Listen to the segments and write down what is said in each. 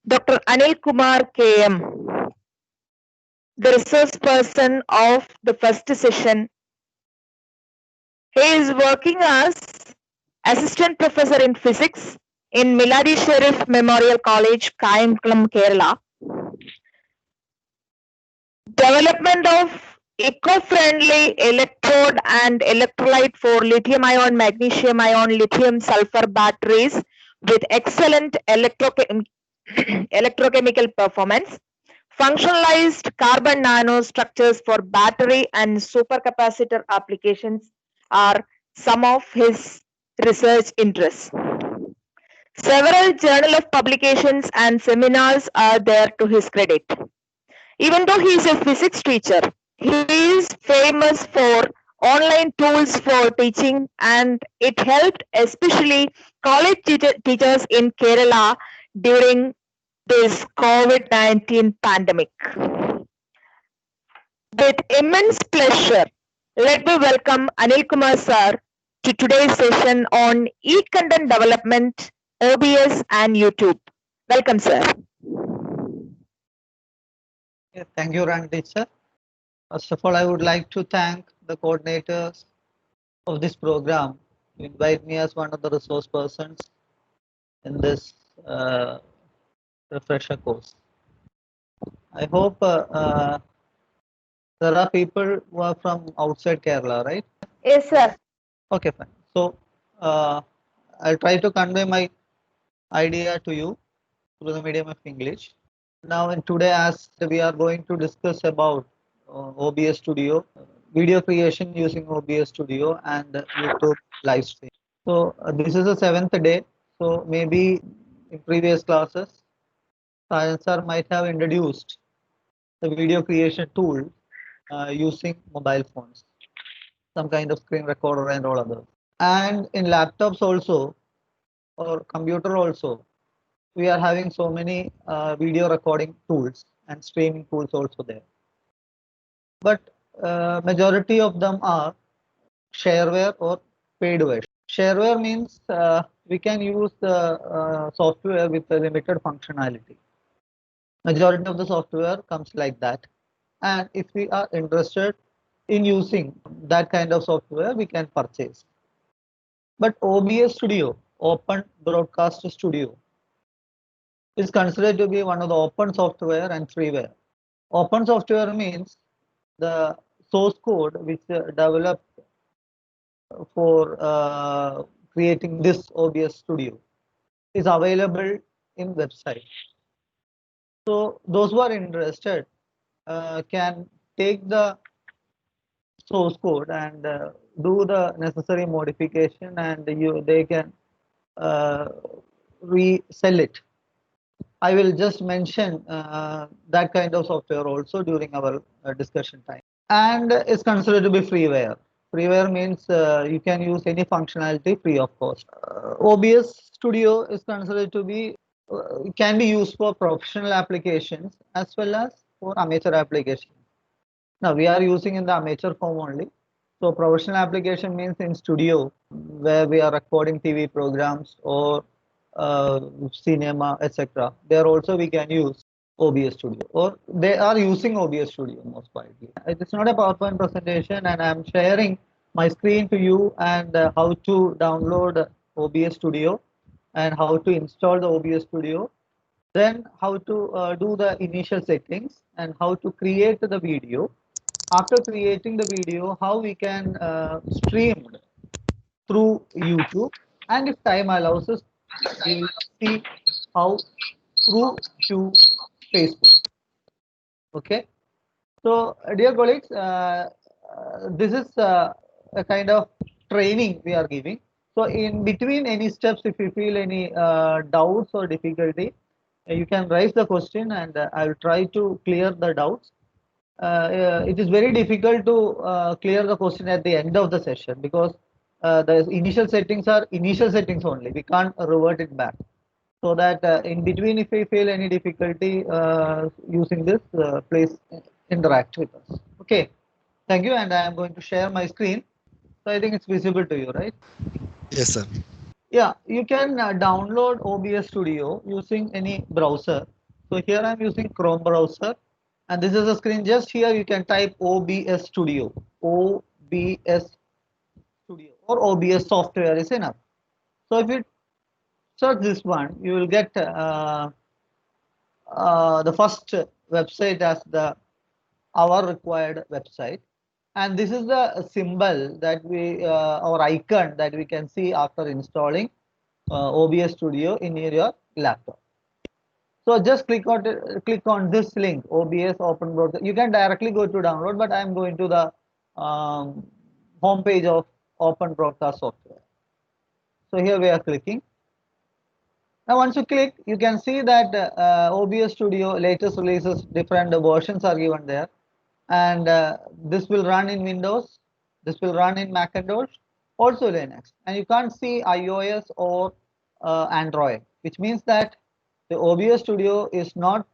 Dr. Anil Kumar KM, the resource person of the first session. He is working as assistant professor in physics in Miladi Sharif Memorial College, Kayamkulam, Kerala. Development of eco-friendly electrode and electrolyte for lithium-ion, magnesium-ion, lithium-sulfur batteries with excellent electrochemical performance. Functionalized carbon nanostructures for battery and supercapacitor applications are some of his research interests. Several journal of publications and seminars are there to his credit. Even though he is a physics teacher, he is famous for online tools for teaching, and it helped especially college teachers in Kerala during this COVID-19 pandemic. With immense pleasure, let me welcome Anil Kumar sir to today's session on e-content development, OBS and YouTube. Welcome sir. Thank you, Ran teacher. First of all, I would like to thank the coordinators of this program to invite me as one of the resource persons in this refresher course. I hope there are people who are from outside Kerala, right? Yes sir. Okay, fine. So I'll try to convey my idea to you through the medium of English. Now, in today, as we are going to discuss about OBS Studio, video creation using OBS Studio and YouTube live stream. So this is the 7th day. So maybe in previous classes, Sayan sir might have introduced the video creation tool using mobile phones, some kind of screen recorder and all others. And in laptops also, or computer also, we are having so many video recording tools and streaming tools also there. But majority of them are shareware or paid version. Shareware means we can use the software with a limited functionality. Majority of the software comes like that. And if we are interested in using that kind of software, we can purchase. But OBS Studio, Open Broadcast Studio, is considered to be one of the open software and freeware. Open software means the source code which developed for creating this OBS Studio is available in website. So those who are interested can take the source code and do the necessary modification, and they can resell it. I will just mention that kind of software also during our discussion time. And it's considered to be freeware. Freeware means you can use any functionality free of cost. OBS Studio is considered to be can be used for professional applications as well as for amateur applications. Now we are using in the amateur form only. So professional application means in studio where we are recording TV programs or cinema, etc. There also we can use OBS Studio, or they are using OBS Studio most widely. It is not a PowerPoint presentation, and I am sharing my screen to you and how to download OBS Studio and how to install the OBS Studio, then how to do the initial settings and how to create the video. After creating the video, how we can stream through YouTube, and if time allows us, we will see how through to Facebook. Okay. So, dear colleagues, this is a kind of training we are giving. So, in between any steps, if you feel any doubts or difficulty, you can raise the question, and I will try to clear the doubts. It is very difficult to clear the question at the end of the session, because the initial settings are initial settings only. We can't revert it back. So that in between, if we feel any difficulty using this, please interact with us. Okay. Thank you. And I am going to share my screen. So I think it's visible to you, right? Yes, sir. Yeah, you can download OBS Studio using any browser. So here I'm using Chrome browser, and this is a screen. Just here you can type OBS Studio, OBS Studio, or OBS software is enough. So if you search this one, you will get the first website as the our required website, and this is the symbol that we our icon that we can see after installing OBS Studio in your laptop. So just click on this link, OBS Open Browser. You can directly go to download, but I am going to the home page of Open Broadcast software. So here we are clicking. Now once you click, you can see that OBS Studio latest releases, different versions are given there, and this will run in Windows, this will run in Macintosh, also Linux, and you can't see iOS or Android, which means that the OBS Studio is not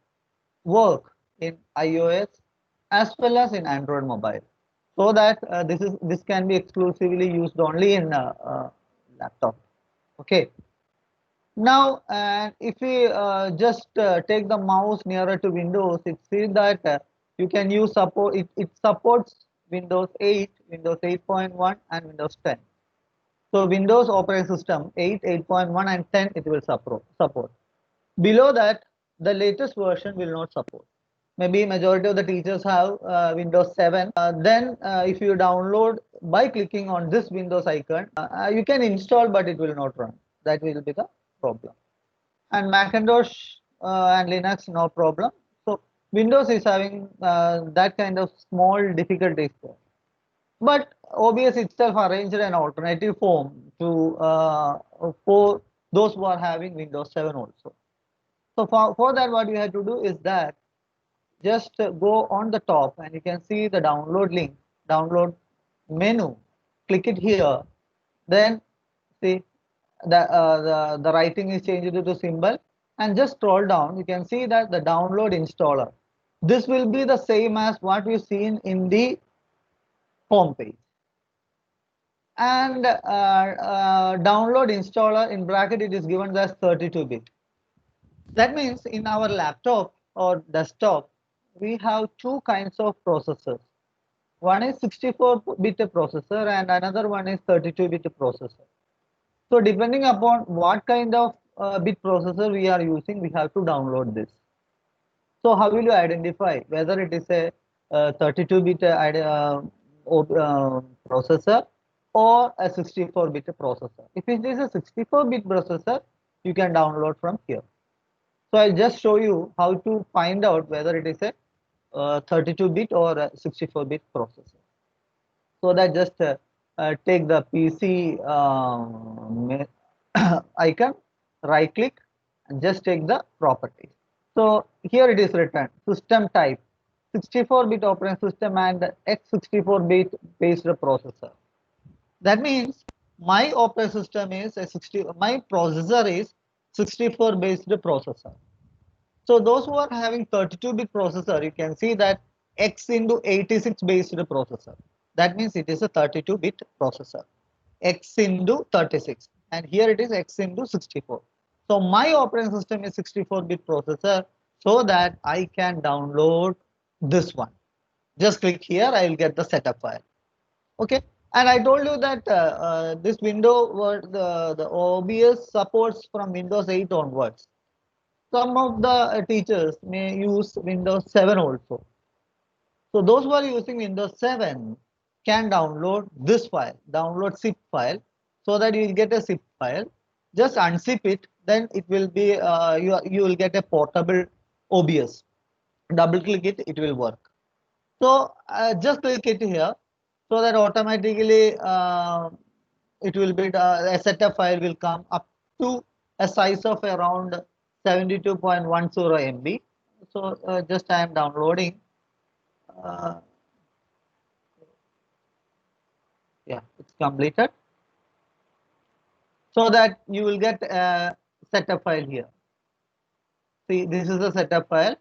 work in iOS as well as in Android mobile, so that this can be exclusively used only in laptop. Okay. Now, if we just take the mouse nearer to Windows, it sees that you can use support. It supports Windows 8, Windows 8.1, and Windows 10. So Windows operating system 8, 8.1, and 10 it will support. Below that, the latest version will not support. Maybe majority of the teachers have Windows 7. Then if you download by clicking on this Windows icon, you can install, but it will not run. That will be the problem. And Macintosh and Linux, no problem. So Windows is having that kind of small difficulties there. But OBS itself arranged an alternative form to for those who are having Windows 7 also. So for that, what you have to do is that just go on the top and you can see the download link, download menu. Click it here. Then see the writing is changed to the symbol, and just scroll down. You can see that the download installer. This will be the same as what we've seen in the home page. And download installer in bracket it is given as 32-bit. That means in our laptop or desktop, we have two kinds of processors. One is 64-bit processor and another one is 32-bit processor. So depending upon what kind of bit processor we are using, we have to download this. So how will you identify whether it is a 32-bit processor or a 64-bit processor? If it is a 64-bit processor, you can download from here. So I'll just show you how to find out whether it is a 32-bit or a 64-bit processor. So that just take the PC icon, right click, and just take the properties. So here it is written system type 64-bit operating system and x64-bit based processor. That means my operating system is my processor is 64 based processor. So those who are having 32-bit processor, you can see that x into 86 based processor. That means it is a 32-bit processor. X into 36, and here it is x into 64. So my operating system is 64-bit processor, so that I can download this one. Just click here, I will get the setup file. Okay, and I told you that this window the OBS supports from Windows 8 onwards. Some of the teachers may use Windows 7 also. So those who are using Windows 7 can download this file, download zip file, so that you will get a zip file. Just unzip it, then it will be you will get a portable OBS. Double click it, it will work. So just click it here, so that automatically it will be a setup file will come up to a size of around 72.10 MB. So just I am downloading. Yeah, it's completed. So that you will get a setup file here. See, this is the setup file.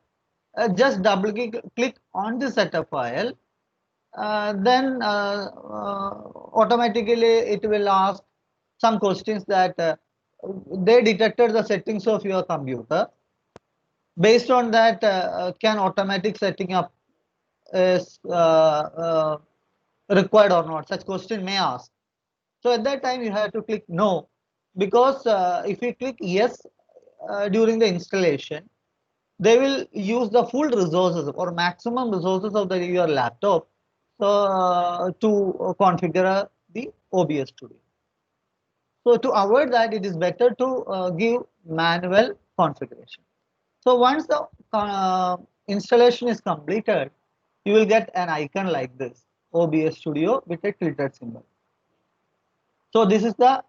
Just double click on the setup file. Then automatically it will ask some questions that they detected the settings of your computer. Based on that, can automatic setting up is required or not? Such question may ask. So at that time you have to click no, because if you click yes during the installation, they will use the full resources or maximum resources of your laptop to configure the OBS Studio. So to avoid that, it is better to give manual configuration. So once the installation is completed, you will get an icon like this, OBS Studio with a tilted symbol. So this is the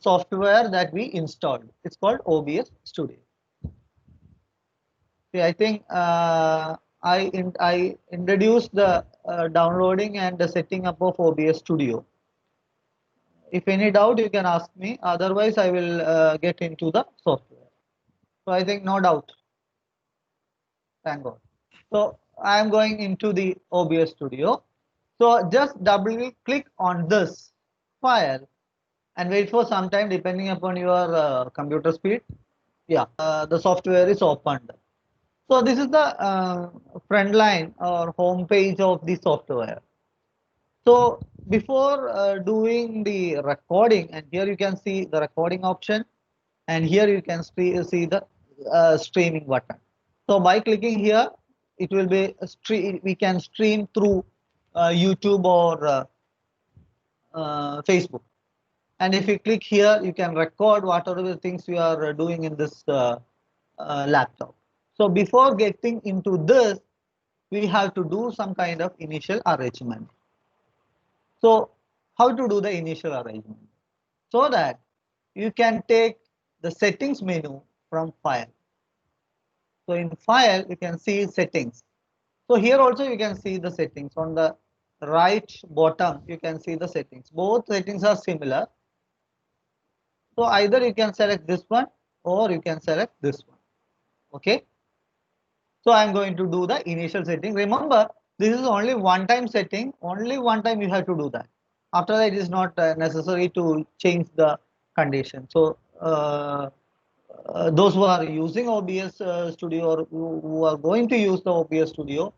software that we installed. It's called OBS Studio. See, I think I introduced the downloading and the setting up of OBS Studio. If any doubt, you can ask me. Otherwise, I will get into the software. So I think no doubt. Thank God. So I am going into the OBS Studio. So just double click on this file and wait for some time depending upon your computer speed. Yeah, the software is opened. So this is the front line or home page of the software. So before doing the recording, and here you can see the recording option, and here you can see the streaming button. So by clicking here, it will be we can stream through YouTube or Facebook. And if you click here, you can record whatever the things you are doing in this laptop. So before getting into this, we have to do some kind of initial arrangement. So how to do the initial arrangement? So that you can take the settings menu from file. So in file, you can see settings. So here also you can see the settings. On the right bottom, you can see the settings. Both settings are similar. So either you can select this one or you can select this one. Okay. So I'm going to do the initial setting. Remember, this is only one time setting. Only one time you have to do that. After that, it is not necessary to change the condition. So those who are using OBS Studio or who are going to use the OBS Studio,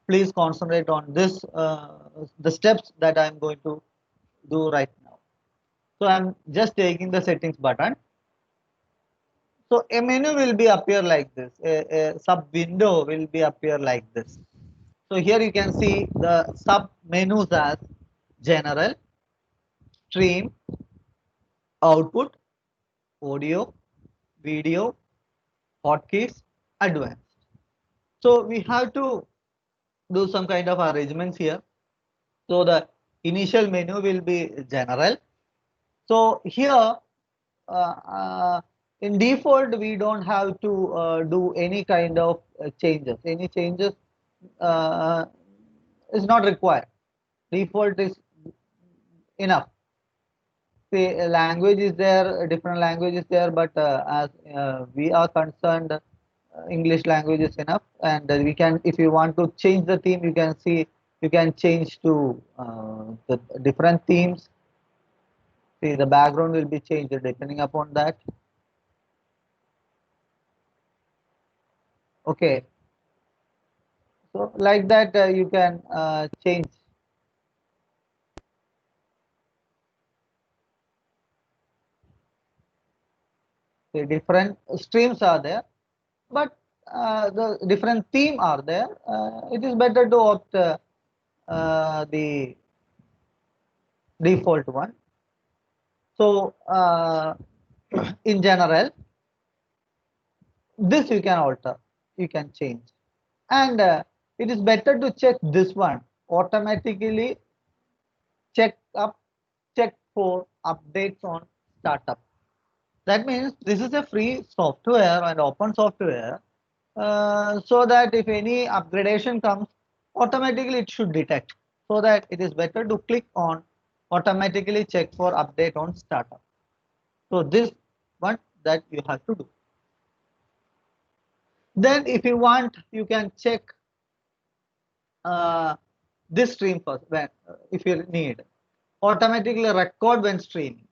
please concentrate on this, the steps that I'm going to do right now. So I'm just taking the settings button. So a menu will be appear like this. A sub window will be appear like this. So here you can see the sub menus as general, stream, output, audio, video, hotkeys, advanced. So we have to do some kind of arrangements here. So the initial menu will be general. So here in default, we don't have to do any kind of changes. Any changes uh, is not required. Default is enough. Say language is there, different language is there, but as we are concerned, English language is enough, and we can, if you want to change the theme, you can see, you can change to the different themes. See, the background will be changed depending upon that. Okay, so like that you can change. The different streams are there, but the different theme are there. It is better to opt the default one. So in general, this you can alter, you can change, and it is better to check this one automatically. Check for updates on startup. That means this is a free software and open software, so that if any upgradation comes, automatically it should detect. So that it is better to click on automatically check for update on startup. So this one that you have to do. Then if you want, you can check this stream first when if you need automatically record when streaming.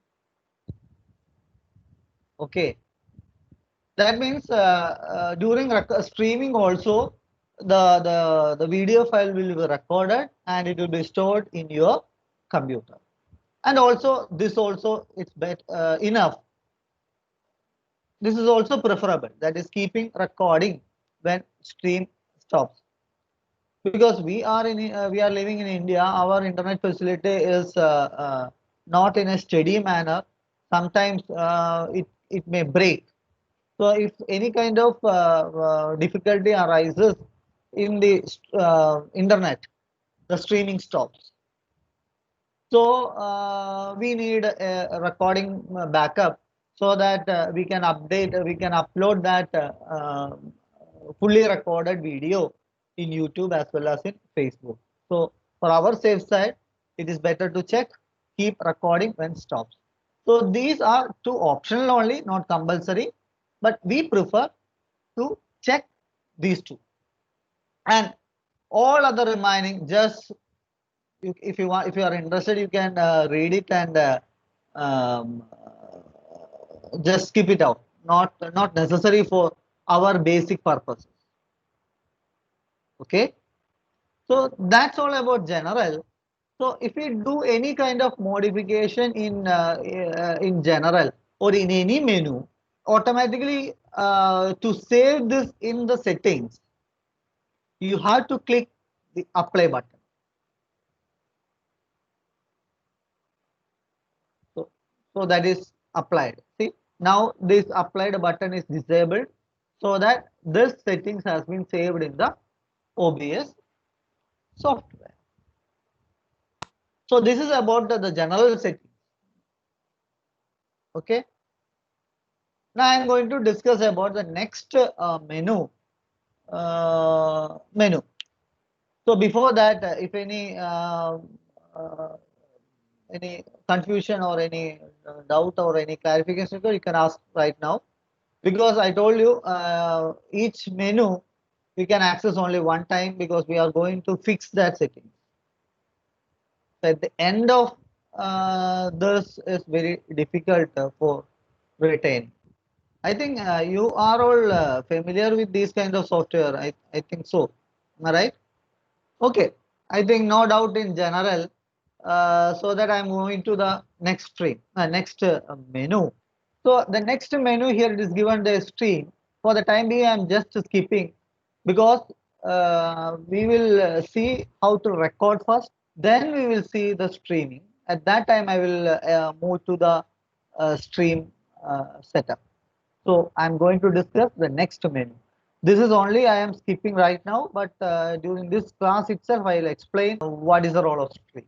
Okay, that means during streaming also the video file will be recorded and it will be stored in your computer. And also this also it's enough. This is also preferable, that is keeping recording when stream stops, because we are living in India. Our internet facility is not in a steady manner. Sometimes it may break. So if any kind of difficulty arises in the internet, the streaming stops. So we need a recording backup so that we can upload that fully recorded video in YouTube as well as in Facebook. So for our safe side, it is better to check, keep recording when stops. So these are two optional only, not compulsory, but we prefer to check these two. And all other remaining, just if you want, if you are interested, you can read it and um, just skip it out. Not necessary for our basic purposes. Okay, so that's all about general. So if we do any kind of modification in general or in any menu, automatically to save this in the settings, you have to click the apply button. So that is applied. See, now this applied button is disabled, so that this settings has been saved in the OBS software. So this is about the general settings. Okay. Now I am going to discuss about the next menu. So before that, if uh, any confusion or any doubt or any clarification, you can ask right now, because I told you each menu we can access only one time, because we are going to fix that setting. So at the end of this is very difficult for retaining. I think you are all familiar with these kind of software. I think so. Am I right? Okay. I think no doubt in general. So that I'm moving to the next stream, next menu. So the next menu here, it is given the stream. For the time being, I'm just skipping, because we will see how to record first. Then we will see the streaming. At that time, I will move to the stream setup. So I'm going to discuss the next menu. This is only I am skipping right now, but during this class itself, I will explain what is the role of stream.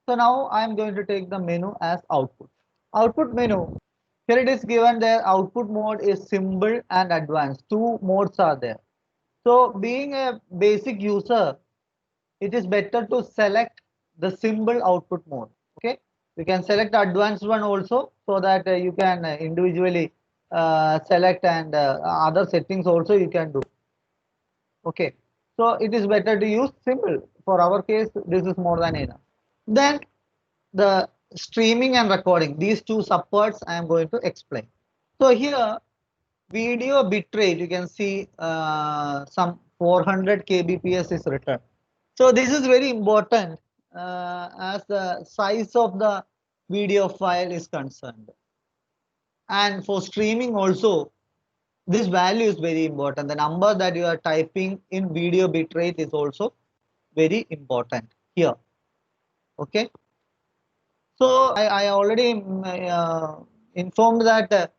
So now I am going to take the menu as output. Output menu. Here it is given their output mode is simple and advanced. Two modes are there. So being a basic user, it is better to select the simple output mode. Okay. You can select the advanced one also, so that you can individually select, and other settings also you can do. Okay. So it is better to use simple. For our case, this is more than enough. Then the streaming and recording, these two subparts I am going to explain. So here video bitrate, you can see some 400 kbps is written. So this is very important as the size of the video file is concerned. And for streaming also, this value is very important. The number that you are typing in video bitrate is also very important here. Okay. So I already informed that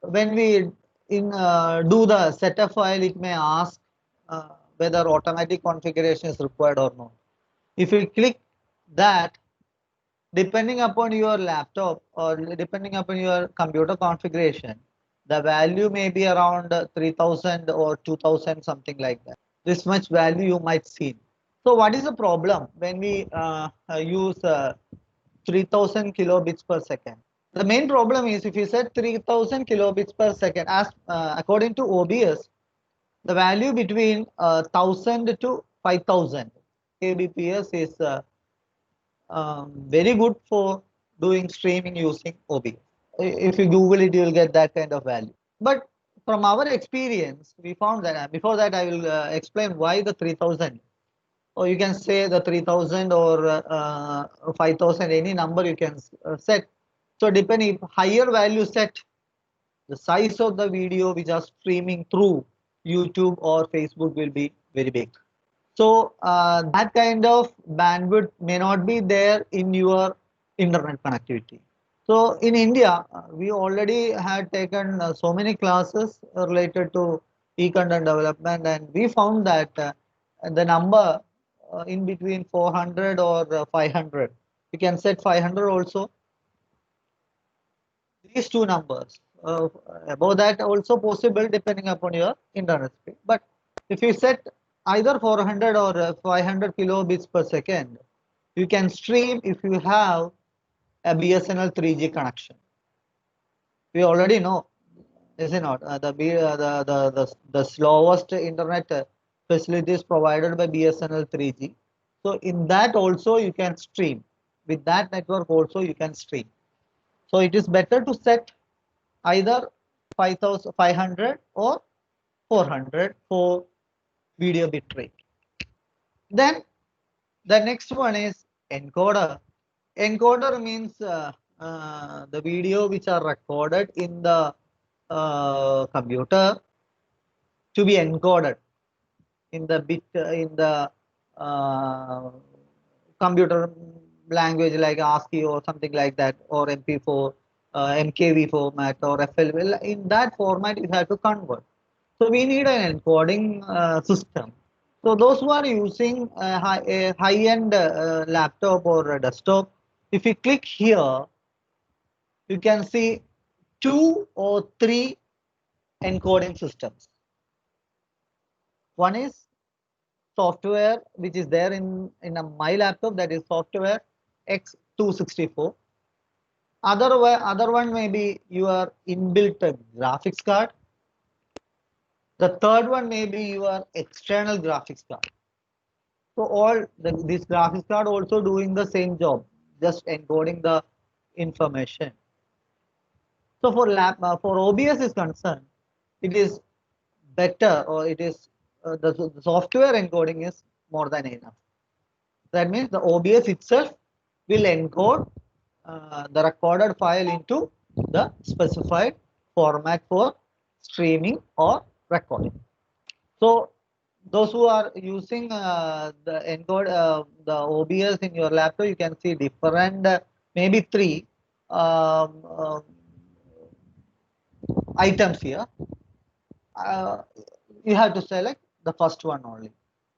when we do the setup file, it may ask whether automatic configuration is required or not. If you click that, depending upon your laptop or depending upon your computer configuration, the value may be around 3000 or 2000, something like that. This much value you might see. So what is the problem when we use 3000 kilobits per second? The main problem is, if you set 3000 kilobits per second, as according to OBS, the value between 1000 to 5000 kbps is very good for doing streaming using OBS. If you Google it, you will get that kind of value. But from our experience, we found that before that, I will explain why the 3000, or you can say the 3000 or 5000, any number you can set. So depending, if higher value set, the size of the video which are streaming through YouTube or Facebook will be very big. So that kind of bandwidth may not be there in your internet connectivity. So in India, we already had taken so many classes related to e-content development, and we found that the number in between 400 or 500, you can set 500 also. These two numbers, above that also possible depending upon your internet speed. But if you set either 400 or 500 kilobits per second, you can stream if you have a BSNL 3G connection. We already know, is it not? The slowest internet facility is provided by BSNL 3G. So in that also you can stream. With that network also you can stream. So it is better to set either 5500 or 400 for video bit rate. Then the next one is encoder. Encoder means the video which are recorded in the computer to be encoded in the bit in the uh, computer language like ASCII or something like that, or MP4, MKV format, or FLV. In that format, you have to convert. So we need an encoding system. So those who are using a high-end laptop or a desktop, if you click here, you can see 2 or 3 encoding systems. One is software which is there in my laptop, that is software X264. Other one may be your inbuilt graphics card. The third one may be your external graphics card. So this graphics card also doing the same job, just encoding the information. So for OBS is concerned, it is better, or it is the software encoding is more than enough. That means the OBS itself will encode the recorded file into the specified format for streaming or recording. So those who are using the OBS in your laptop, you can see different, maybe 3 um, items here. You have to select the first one only,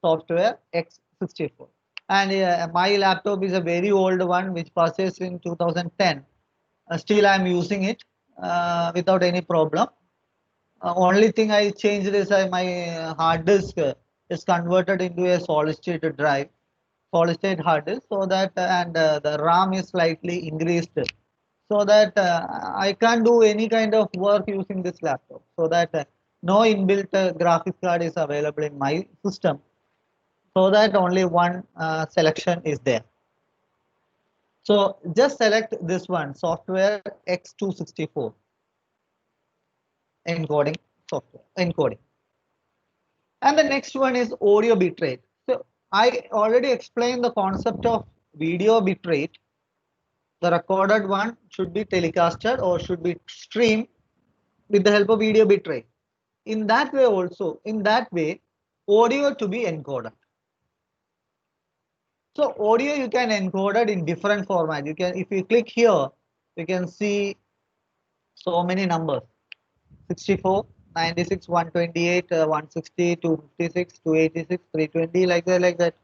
software X64. And my laptop is a very old one which purchased in 2010. Still I am using it without any problem. Only thing I changed is my hard disk is converted into a solid state drive, solid state hard disk, so that and the RAM is slightly increased, so that I can't do any kind of work using this laptop, so that no inbuilt graphics card is available in my system, so that only one selection is there. So just select this one, software X264 encoding software encoding. And the next one is audio bitrate. So I already explained the concept of video bitrate. The recorded one should be telecasted or should be streamed with the help of video bitrate. In that way also, in that way, audio to be encoded. So audio you can encode it in different format. You can, if you click here, you can see so many numbers: 64, 96, 128, 160, 256, 286, 320, like that.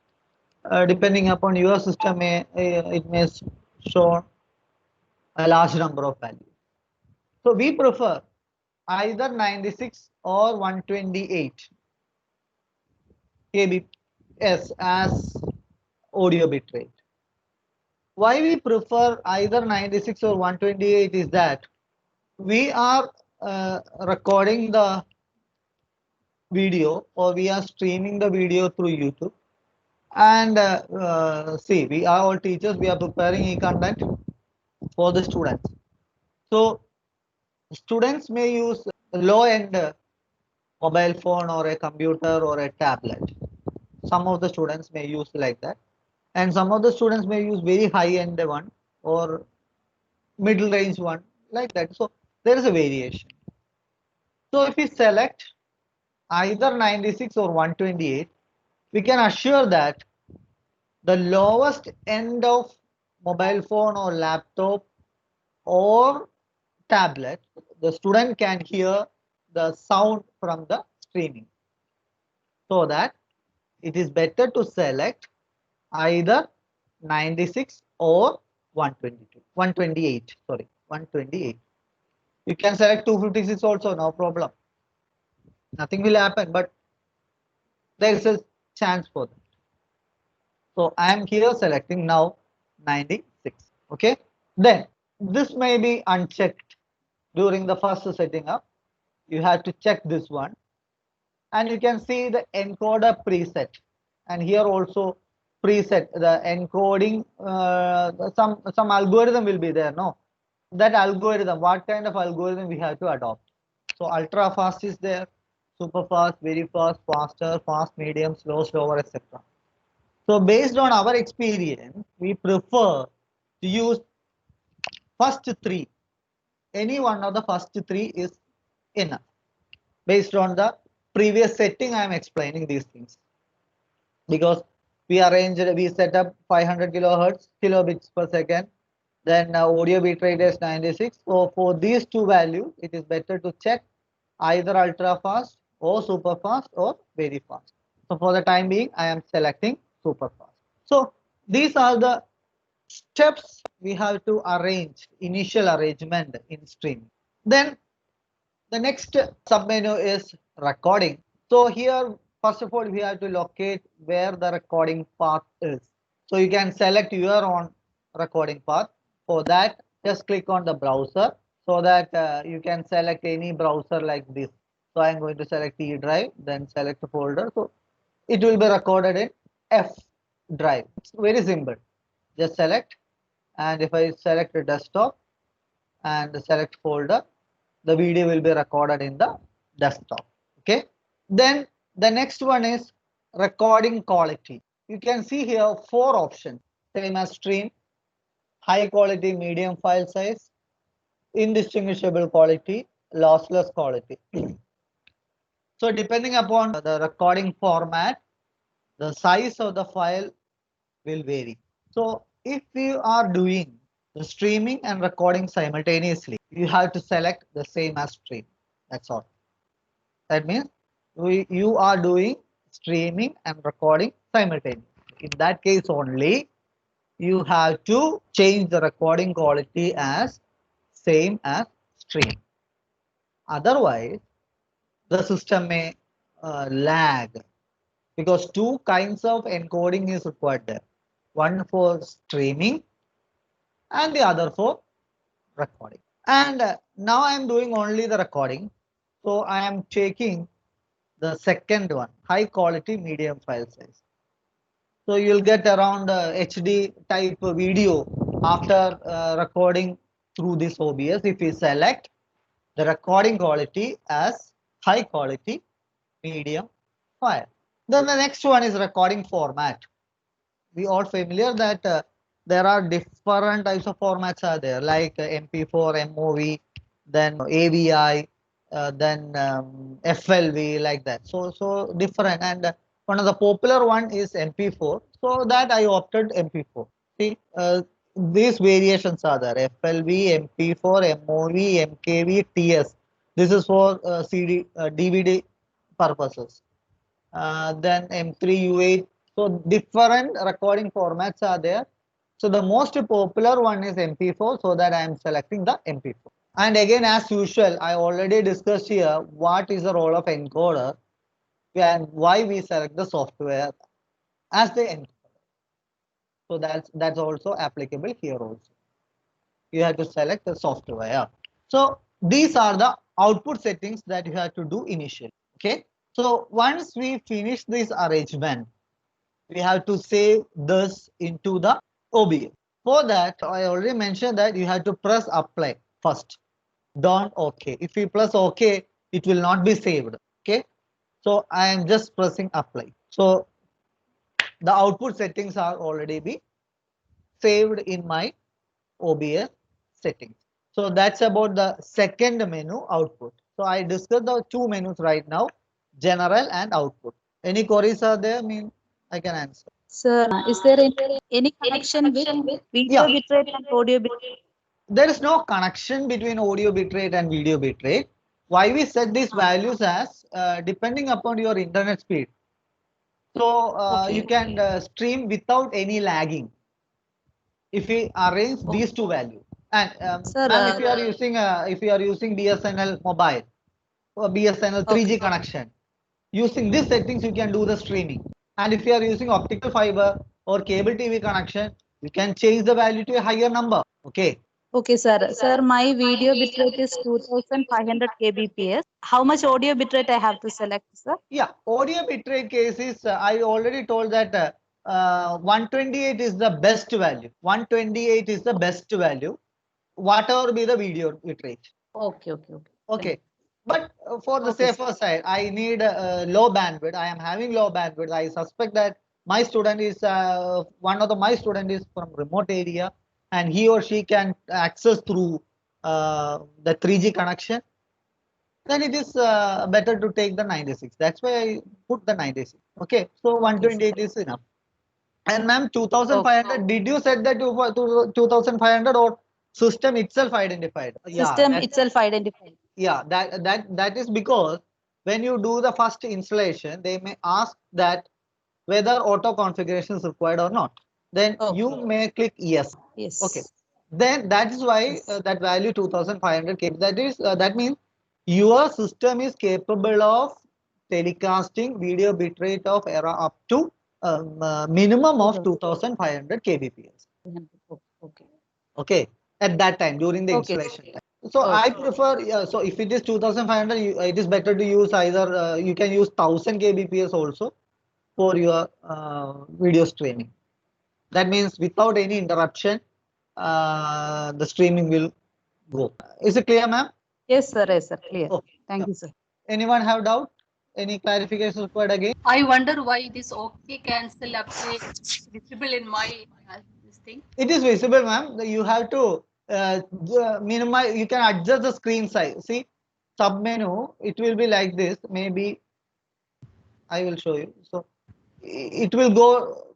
Depending upon your system, it may show a large number of values. So we prefer either 96 or 128 kbps as audio bitrate. Why we prefer either 96 or 128 is that we are recording the video, or we are streaming the video through YouTube. And see, we are all teachers, we are preparing e-content for the students. So students may use low-end mobile phone or a computer or a tablet. Some of the students may use like that, and some of the students may use very high-end one or middle range one like that. So there is a variation. So if we select either 96 or 128, we can assure that the lowest end of mobile phone or laptop or tablet, the student can hear the sound from the streaming. So that it is better to select either 96 or 122, 128, sorry, 128. You can select 256 also, no problem. Nothing will happen, but there is a chance for that. So I am here selecting now 96. Okay. Then this may be unchecked during the first setting up. You have to check this one, and you can see the encoder preset, and here also preset the encoding. Some algorithm will be there. No, that algorithm. What kind of algorithm we have to adopt? So ultra fast is there, super fast, very fast, faster, fast, medium, slow, slower, etc. So based on our experience, we prefer to use first three. Any one of the first three is enough. Based on the previous setting, I am explaining these things because we set up 500 kilohertz, kilobits per second. Then audio bitrate is 96. So for these two values, it is better to check either ultra fast or super fast or very fast. So for the time being, I am selecting super fast. So these are the steps we have to arrange, initial arrangement in stream. Then the next submenu is recording. So here, first of all, we have to locate where the recording path is. So you can select your own recording path. For that, just click on the browser so that you can select any browser like this. So I'm going to select E drive, then select the folder. So it will be recorded in F drive. It's very simple. Just select, and if I select the desktop and select folder, the video will be recorded in the desktop. Okay. Then the next one is recording quality. You can see here 4 options, same as stream: high quality, medium file size, indistinguishable quality, lossless quality. So depending upon the recording format, the size of the file will vary. So if you are doing the streaming and recording simultaneously, you have to select the same as stream. That's all. That means you are doing streaming and recording simultaneously. In that case only, you have to change the recording quality as same as stream. Otherwise, the system may lag because two kinds of encoding is required there. One for streaming and the other for recording. And now I am doing only the recording. So I am taking the second one, high quality medium file size. So you'll get around HD type video after recording through this OBS if you select the recording quality as high quality medium file. Then the next one is recording format. We all familiar that there are different types of formats are there, like MP4, MOV, then AVI, then FLV, like that. So different, and one of the popular one is MP4. So that I opted MP4. See, these variations are there: FLV, MP4, MOV, MKV, TS. This is for CD, DVD purposes. Then M3, U8. So different recording formats are there. So the most popular one is MP4, so that I am selecting the MP4. And again, as usual, I already discussed here what is the role of encoder and why we select the software as the encoder. So that's also applicable here also. You have to select the software. So these are the output settings that you have to do initially. Okay. So once we finish this arrangement, we have to save this into the OBS. For that, I already mentioned that you have to press apply. first. Don't OK. If we press OK, it will not be saved. Okay. So I am just pressing apply. So the output settings are already be saved in my OBS settings. So that's about the second menu, output. So I discussed the two menus right now, general and output. Any queries are there? I can answer. Sir, is there any connection with video Yeah. bitrate and audio bitrate? There is no connection between audio bitrate and video bitrate. Why we set these values as depending upon your internet speed. So you can stream without any lagging if we arrange these two values. And Sir, ma'am, if you are using BSNL mobile or BSNL 3G connection, using these settings you can do the streaming. And if you are using optical fiber or cable TV connection, you can change the value to a higher number. Okay. Okay, sir. Sir, my video bitrate is 2500 kbps. How much audio bitrate I have to select, sir? Yeah, audio bitrate cases, I already told that 128 is the best value. 128 is the best value, whatever be the video bitrate. Okay. Okay. But for the Okay, safer side, I need low bandwidth. I am having low bandwidth. I suspect that my student is my student is from remote area, and he or she can access through the 3G connection. Then it is better to take the 96. That's why I put the 96. Okay, so 128 is enough. And ma'am, 2500. Did you set that to 2500 or system itself identified? System itself identified. Yeah, that is because when you do the first installation, they may ask that whether auto configuration is required or not. Then you may click yes. Yes. Okay. Then that is why that value 2500 kb. That means your system is capable of telecasting video bitrate of error up to minimum of 2500 kbps. Okay. Okay, at that time during the installation time. So I prefer, so if it is 2500, it is better to use either, you can use 1000 kbps also for your video streaming. That means without any interruption, the streaming will go. Is it clear, ma'am? Yes, sir. Clear. Okay. Thank you, sir. Anyone have doubt? Any clarification required again? I wonder why this OK cancel update is visible in my this thing. It is visible, ma'am. You have to minimize. You can adjust the screen size. See, sub menu. It will be like this. Maybe I will show you. So it will go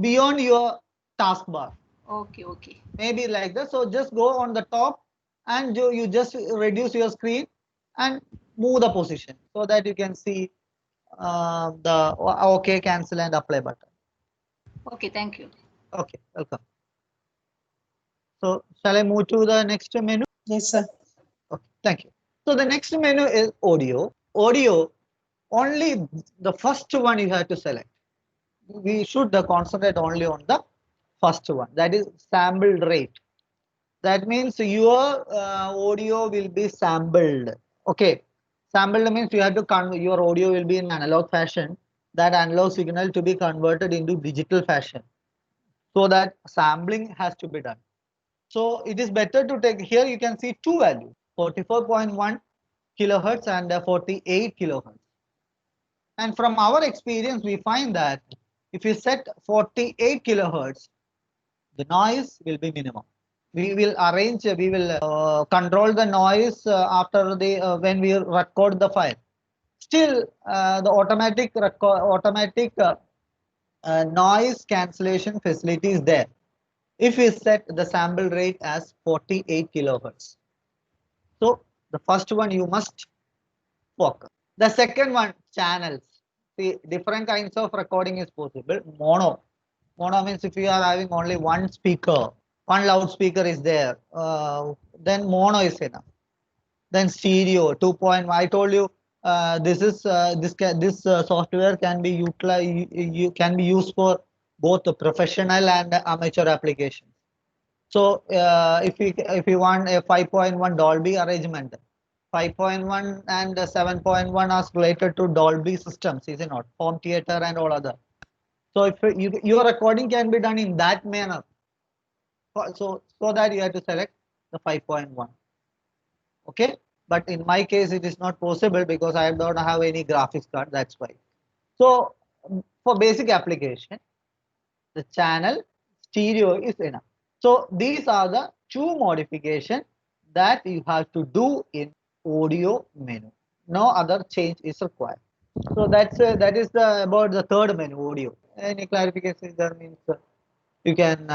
beyond your taskbar. Okay. Maybe like that. So just go on the top and you just reduce your screen and move the position so that you can see the OK, cancel and apply button. Okay, thank you. Okay, welcome. So shall I move to the next menu? Yes, sir. Okay, thank you. So the next menu is audio. Audio, only the first one you have to select. We should concentrate only on the first one, that is sample rate. That means your audio will be sampled. Okay, sampled means you have to convert your audio will be in analog fashion. That analog signal to be converted into digital fashion. So that sampling has to be done. So it is better to take, here you can see two values, 44.1 kilohertz and 48 kilohertz. And from our experience, we find that if you set 48 kilohertz, the noise will be minimum. We will control the noise after when we record the file. Still, the automatic noise cancellation facility is there if we set the sample rate as 48 kilohertz. So the first one you must focus. The second one, channels. See, different kinds of recording is possible. Mono means if you are having only one speaker, one loudspeaker is there, then mono is enough. Then stereo 2.1. I told you this software can be utilized. Can be used for both the professional and amateur applications. So if you want a 5.1 Dolby arrangement, 5.1 and 7.1 are related to Dolby systems, is it not? Home theater and all other. So if your recording can be done in that manner, so that you have to select the 5.1. Okay, but in my case it is not possible because I don't have any graphics card, that's why. So for basic application, the channel stereo is enough. So these are the two modifications that you have to do in audio menu. No other change is required. So that is the about the third menu, audio. Any clarification there means you can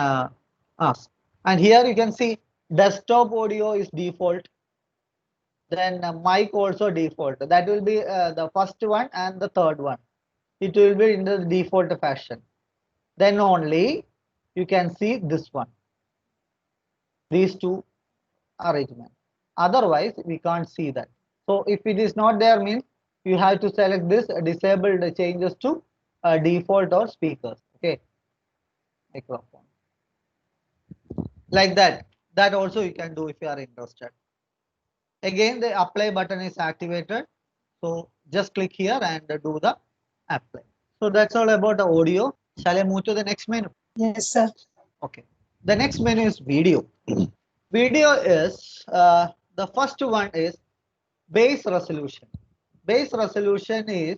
ask. And here you can see desktop audio is default. Then mic also default. That will be the first one and the third one. It will be in the default fashion. Then only you can see this one. These two arrangement. Otherwise, we can't see that. So if it is not there, means you have to select this disabled changes to default or speakers. Okay, microphone. Like that. That also you can do if you are interested. Again, the apply button is activated. So just click here and do the apply. So that's all about the audio. Shall I move to the next menu? Yes, sir. Okay. The next menu is video. Video is the first one is base resolution. Base resolution is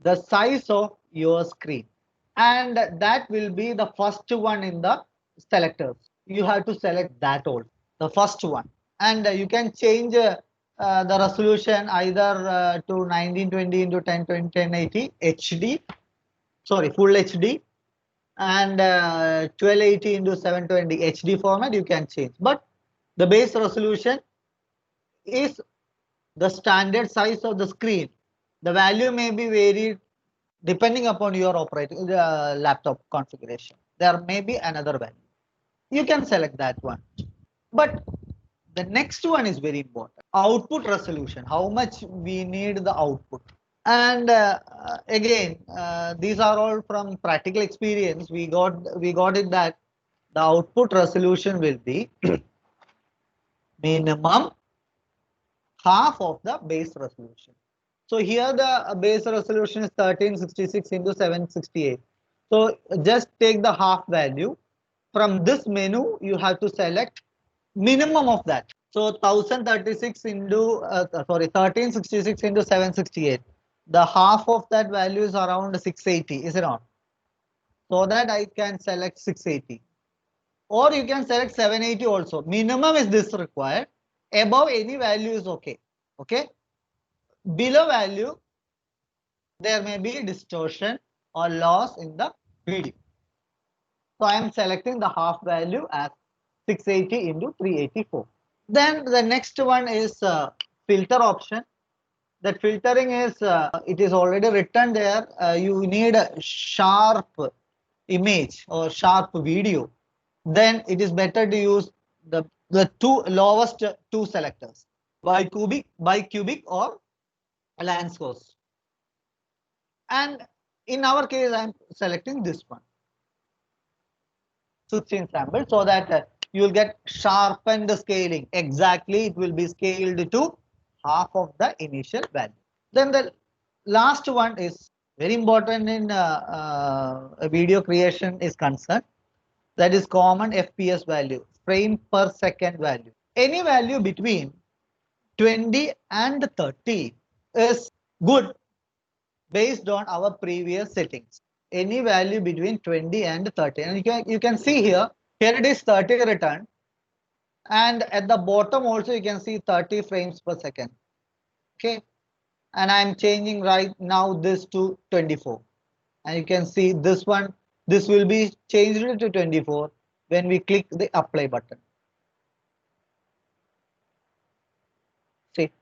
the size of your screen, and that will be the first one in the selectors. You have to select that all, the first one, and you can change the resolution either to 1920 into 1080 HD, sorry, full HD, and 1280 into 720 HD format you can change. But the base resolution is the standard size of the screen. The value may be varied depending upon your operating laptop configuration. There may be another value. You can select that one. But the next one is very important. Output resolution. How much we need the output. And again, these are all from practical experience. We got it that the output resolution will be minimum half of the base resolution. So here the base resolution is 1366 into 768. So just take the half value. From this menu, you have to select minimum of that. So 1036 into 1366 into 768. The half of that value is around 680, is it not? So that I can select 680. Or you can select 780 also. Minimum is this required. Above any value is okay. Okay. Below value, there may be distortion or loss in the video. So I am selecting the half value as 680 into 384. Then the next one is filter option. That filtering is, it is already written there. You need a sharp image or sharp video. Then it is better to use the two lowest two selectors, bicubic or Lanczos. And in our case, I am selecting this one, 16 sample, so that you will get sharpened scaling. Exactly, it will be scaled to half of the initial value. Then the last one is very important in video creation is concerned. That is common FPS value, frame per second value. Any value between 20 and 30 is good based on our previous settings. Any value between 20 and 30. And you can see here it is 30 written. And at the bottom also you can see 30 frames per second. Okay. And I'm changing right now this to 24. And you can see this one, this will be changed to 24 when we click the apply button. See,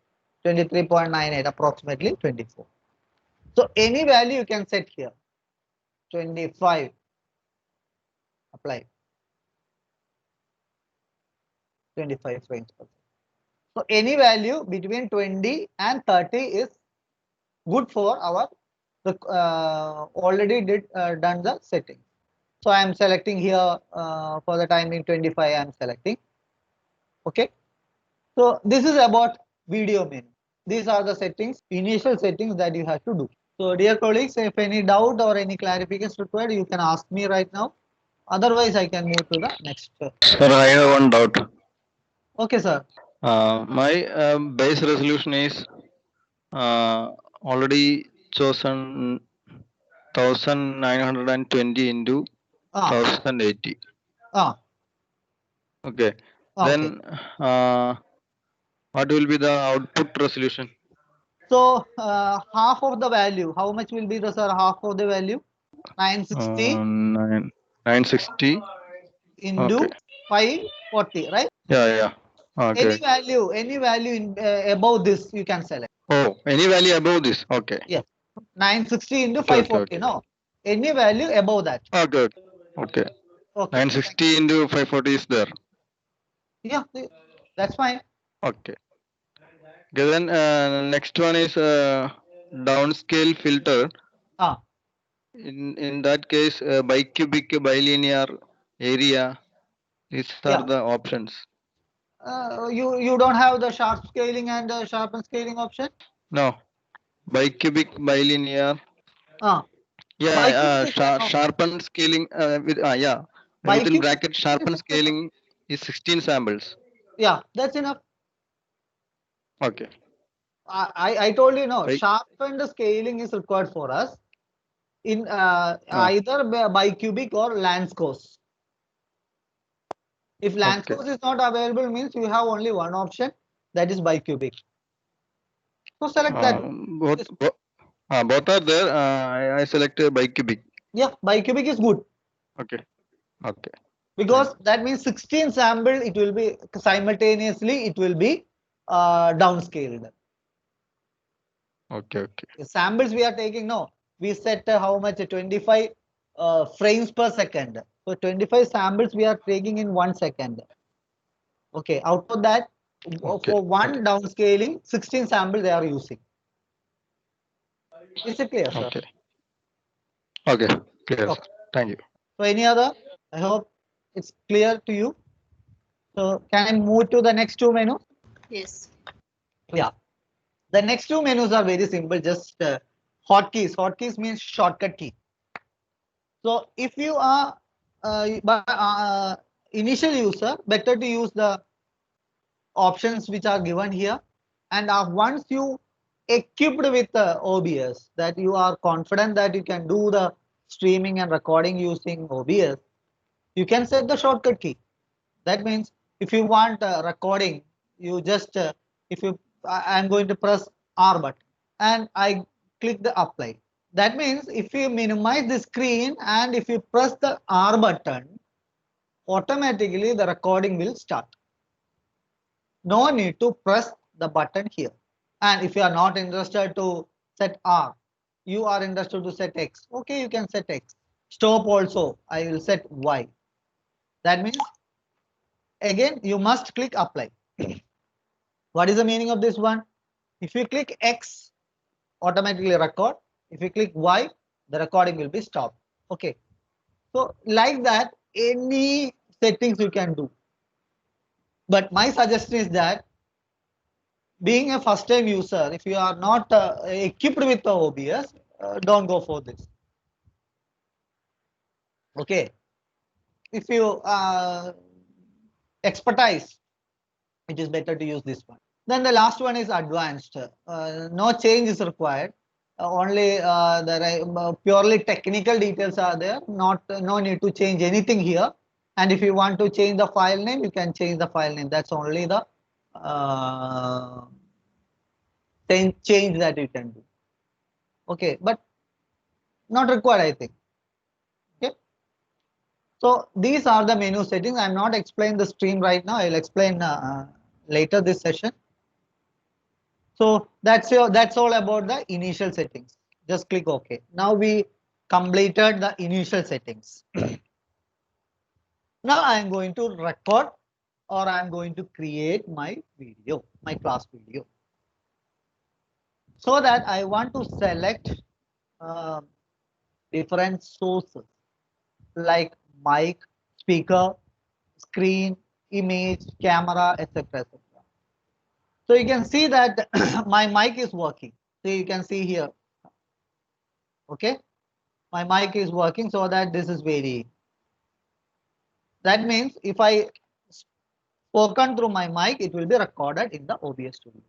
23.98, approximately 24. So any value you can set here. 25. Apply. 25 frames per second. So any value between 20 and 30 is good for our already done the setting. So I am selecting here for the timing 25 I am selecting. Okay. So this is about video menu. These are the settings, initial settings that you have to do. So dear colleagues, if any doubt or any clarification required, you can ask me right now. Otherwise, I can move to the next. Sir, I have one doubt. Okay, sir. My base resolution is already chosen 1920 into Ah, 1080. ah, Okay. okay. Then what will be the output resolution? So half of the value, how much will be the sir half of the value? 960 960. into Okay. 540, right? Yeah. Okay. Any value in above this you can select. Oh, any value above this? Okay. Yes, 960 into Okay. 540. No, any value above that. Okay. Okay. Okay. 960 into 540 is there. Yeah, that's fine. Okay. Okay. Then next one is downscale filter. Ah, In that case, bicubic, bilinear, area. These yeah. are the options. You don't have the sharp scaling and sharpen scaling option. No, bicubic, bilinear. Ah, Yeah, bicubic. No, sharpen scaling with yeah. Within bicubic bracket, is sharpen okay. No. scaling is 16 samples. Yeah, that's enough. Okay. I told you no. Right. Sharpened scaling is required for us in Ah, either bicubic or Lanskos. If okay. Lanskos is not available, means you have only one option, that is bicubic. So select that one. Both, both are there. I selected bicubic. Yeah, bicubic is good Okay. Okay. because that means 16 sample. It will be simultaneously. It will be downscaled. Okay. Okay. The samples we are taking, no, we set how much 25 frames per second. So 25 samples we are taking in 1 second. Okay, out of that, Okay. for one Okay. downscaling, 16 samples they are using. Is it clear, sir? Okay. Okay. Clear. Okay. Sir. Thank you. So any other? I hope it's clear to you. So can I move to the next two menus? Yes. Yeah. The next two menus are very simple, just hotkeys. Hotkeys means shortcut key. So if you are initial user, better to use the options which are given here. And once you equipped with OBS, that you are confident that you can do the streaming and recording using OBS, you can set the shortcut key. That means if you want recording, you just if you I'm going to press R button and I click the apply. That means if you minimize the screen and if you press the R button, automatically the recording will start. No need to press the button here. And if you are not interested to set R, you are interested to set X. Okay, you can set X. Stop also, I will set Y. That means again you must click apply. What is the meaning of this one? If you click X, automatically record. If you click Y, the recording will be stopped. Okay. So like that, any settings you can do. But my suggestion is that being a first time user, if you are not equipped with the OBS, don't go for this. Okay. If you expertise, it is better to use this one. Then the last one is advanced. No change is required. Only there are purely technical details are there. No need to change anything here. And if you want to change the file name, you can change the file name. That's only the change that you can do. Okay, but not required, I think. Okay. So these are the menu settings. I'm not explaining the stream right now. I'll explain later this session. So that's all about the initial settings. Just click OK. Now we completed the initial settings. Now I'm going to record or I'm going to create my video, my class video. So that I want to select different sources like mic, speaker, screen, image, camera, etc. etc. So you can see that my mic is working. So you can see here. Okay, my mic is working, so that this is varying. That means if I spoken through my mic, it will be recorded in the OBS Studio.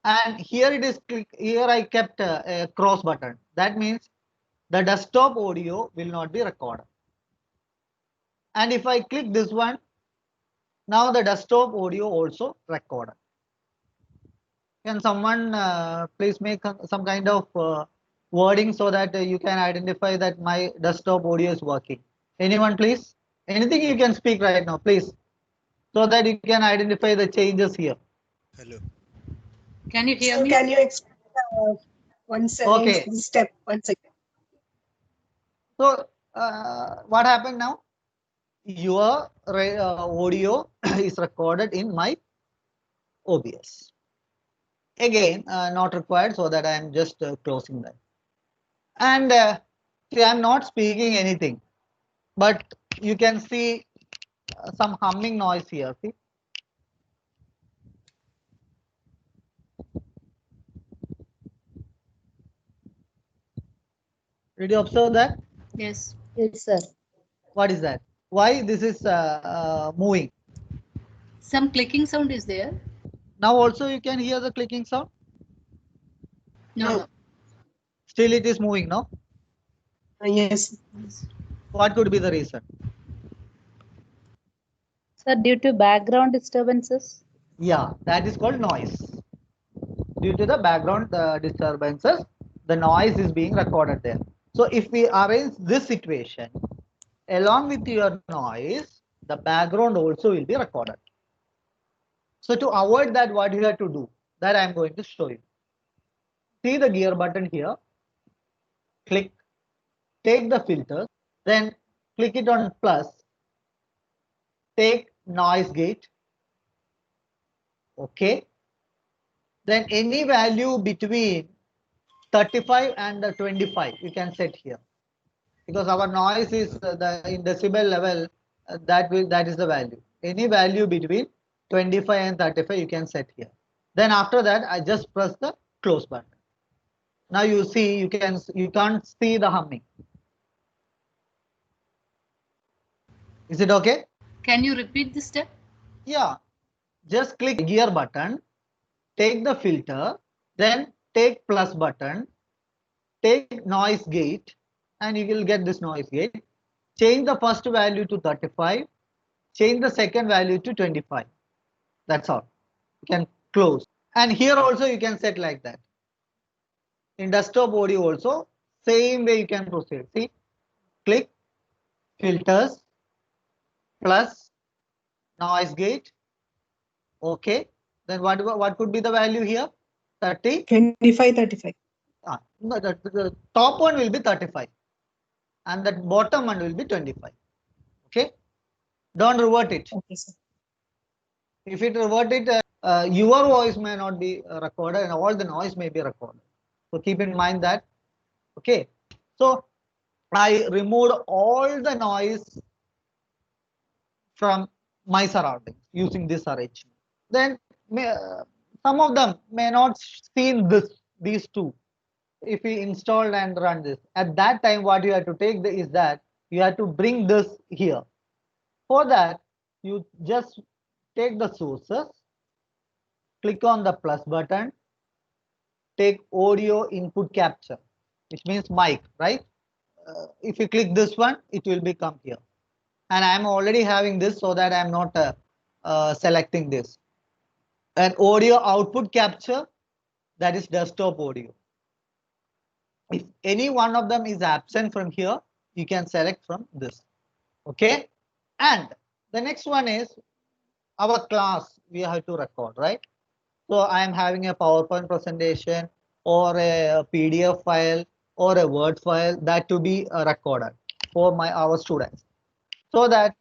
And here it is here I kept a cross button. That means the desktop audio will not be recorded. And if I click this one, now the desktop audio also recorded. Can someone please make some kind of wording so that you can identify that my desktop audio is working? Anyone please? Anything you can speak right now, please, so that you can identify the changes here. Hello. Can you hear So me? can you explain one Okay. step once again? So what happened now? Your audio is recorded in my OBS. Again, not required, so that I am just closing that. And see, I am not speaking anything, but you can see some humming noise here. See, did you observe that? Yes. Yes, sir. What is that? Why this is moving? Some clicking sound is there. Now also you can hear the clicking sound. No. Still it is moving, no? Yes. Yes. What could be the reason? Sir, due to background disturbances. Yeah, that is called noise. Due to the background disturbances, the noise is being recorded there. So if we arrange this situation, along with your noise, the background also will be recorded. So to avoid that, what you have to do, that I am going to show you. See the gear button here. Click, take the filter, then click it on plus, take noise gate. Okay. Then any value between 35 and 25 you can set here, because our noise is in decibel level, that is the value. Any value between 25 and 35 you can set here. Then after that I just press the close button. Now you see, you can't see the humming. Is it okay? Can you repeat this step? Yeah, just click gear button, take the filter, then take plus button, take noise gate, and you will get this noise gate. Change the first value to 35, change the second value to 25. That's all. You can close. And here also you can set like that. In desktop audio also, same way you can proceed. See, click filters plus noise gate. Okay. Then what could be the value here? 30. 25, 35. No, the top one will be 35 and the bottom one will be 25. Okay. Don't revert it. Okay, sir. If it revert it, your voice may not be recorded and all the noise may be recorded. So keep in mind that. Okay. So I removed all the noise from my surroundings using this arrangement. Then some of them may not see these two. If we installed and run this, at that time what you have to take is that you have to bring this here. For that, you just take the sources, click on the plus button, take audio input capture, which means mic, right? If you click this one, it will become here. And I'm already having this, so that I'm not selecting this. And audio output capture, that is desktop audio. If any one of them is absent from here, you can select from this. Okay. And the next one is our class we have to record, right? So I am having a PowerPoint presentation or a PDF file or a Word file that to be recorded for our students. So that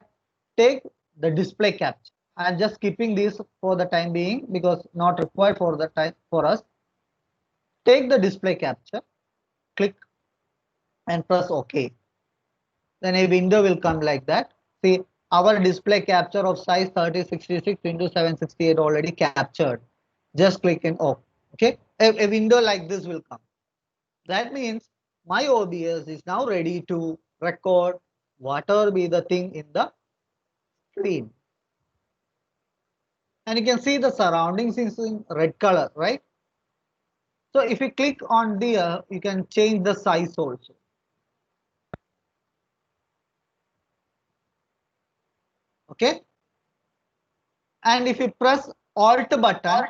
take the display capture. I'm just skipping this for the time being because not required for the time for us. Take the display capture, click and press OK. Then a window will come like that. See, our display capture of size 3066 into 768 already captured. Just click in OK. Okay, a window like this will come. That means my OBS is now ready to record whatever be the thing in the screen. and you can see the surroundings is in red color, right? So if you click on there, you can change the size also. Okay. And if you press Alt button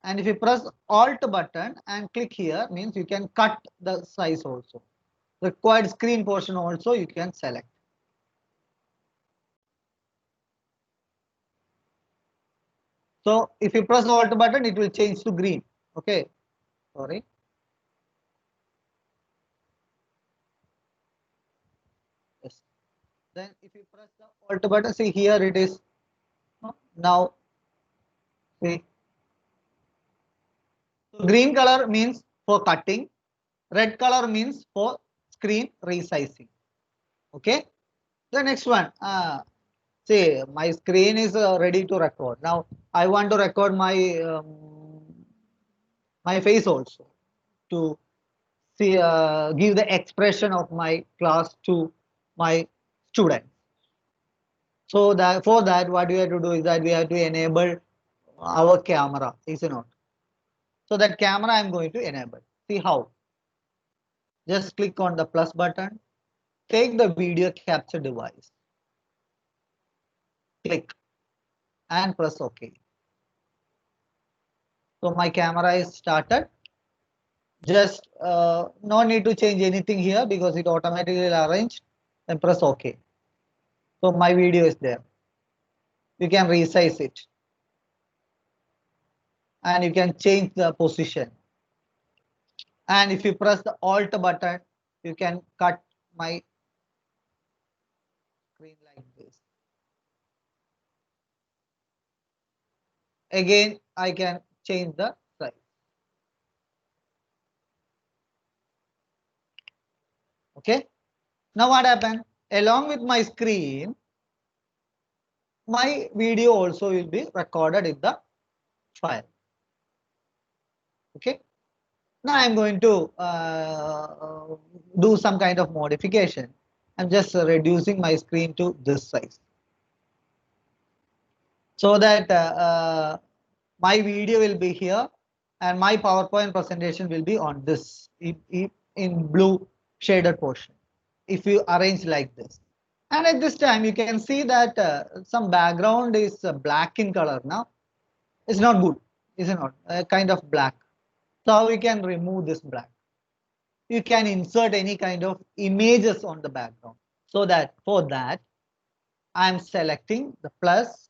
and if you press Alt button and click here, means you can cut the size also. Required screen portion also you can select. So if you press Alt button, it will change to green. Okay. Sorry. Yes. Then if you press the Alt button, see here it is. Now see. So green color means for cutting, red color means for screen resizing. Okay. The next one, say my screen is ready to record. Now I want to record my face also to see give the expression of my class to my students. So that for that, what we have to do is that we have to enable our camera, is it not? So that camera I am going to enable. See how? Just click on the plus button. Take the video capture device. Click and press OK. So my camera is started. Just no need to change anything here because it automatically arranged. Then press OK. So my video is there. You can resize it. And you can change the position. And if you press the Alt button, you can cut my screen like this. Again, I can change the size. Okay. Now what happened? Along with my screen, my video also will be recorded in the file. Okay. Now I'm going to do some kind of modification. I'm just reducing my screen to this size, so that my video will be here and my PowerPoint presentation will be on this in blue shaded portion. If you arrange like this. And at this time, you can see that some background is black in color now. It's not good, is it not? Kind of black. So how we can remove this black? You can insert any kind of images on the background. So that for that, I'm selecting the plus,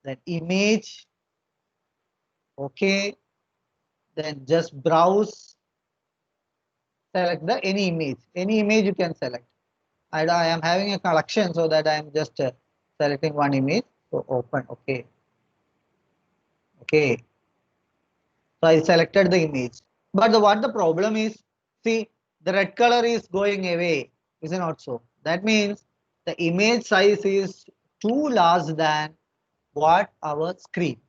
then image. Okay. Then just browse. Select the any image you can select. I am having a collection, so that I am just selecting one image. So open. Okay. Okay. So I selected the image. But what the problem is, see, the red color is going away, is it not so? That means the image size is too large than what our screen.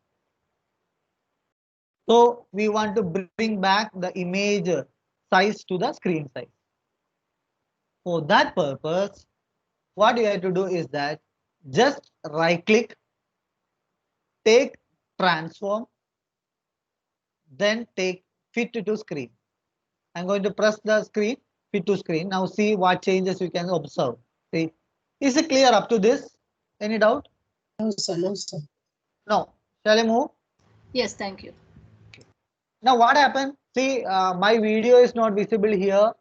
So we want to bring back the image size to the screen size. For that purpose, what you have to do is that just right click, take transform, then take fit to screen. I'm going to press the screen, fit to screen. Now see what changes you can observe. See, is it clear up to this? Any doubt? No, sir. No, sir. No. Shall I move? Yes, thank you. Now what happened? See, my video is not visible here.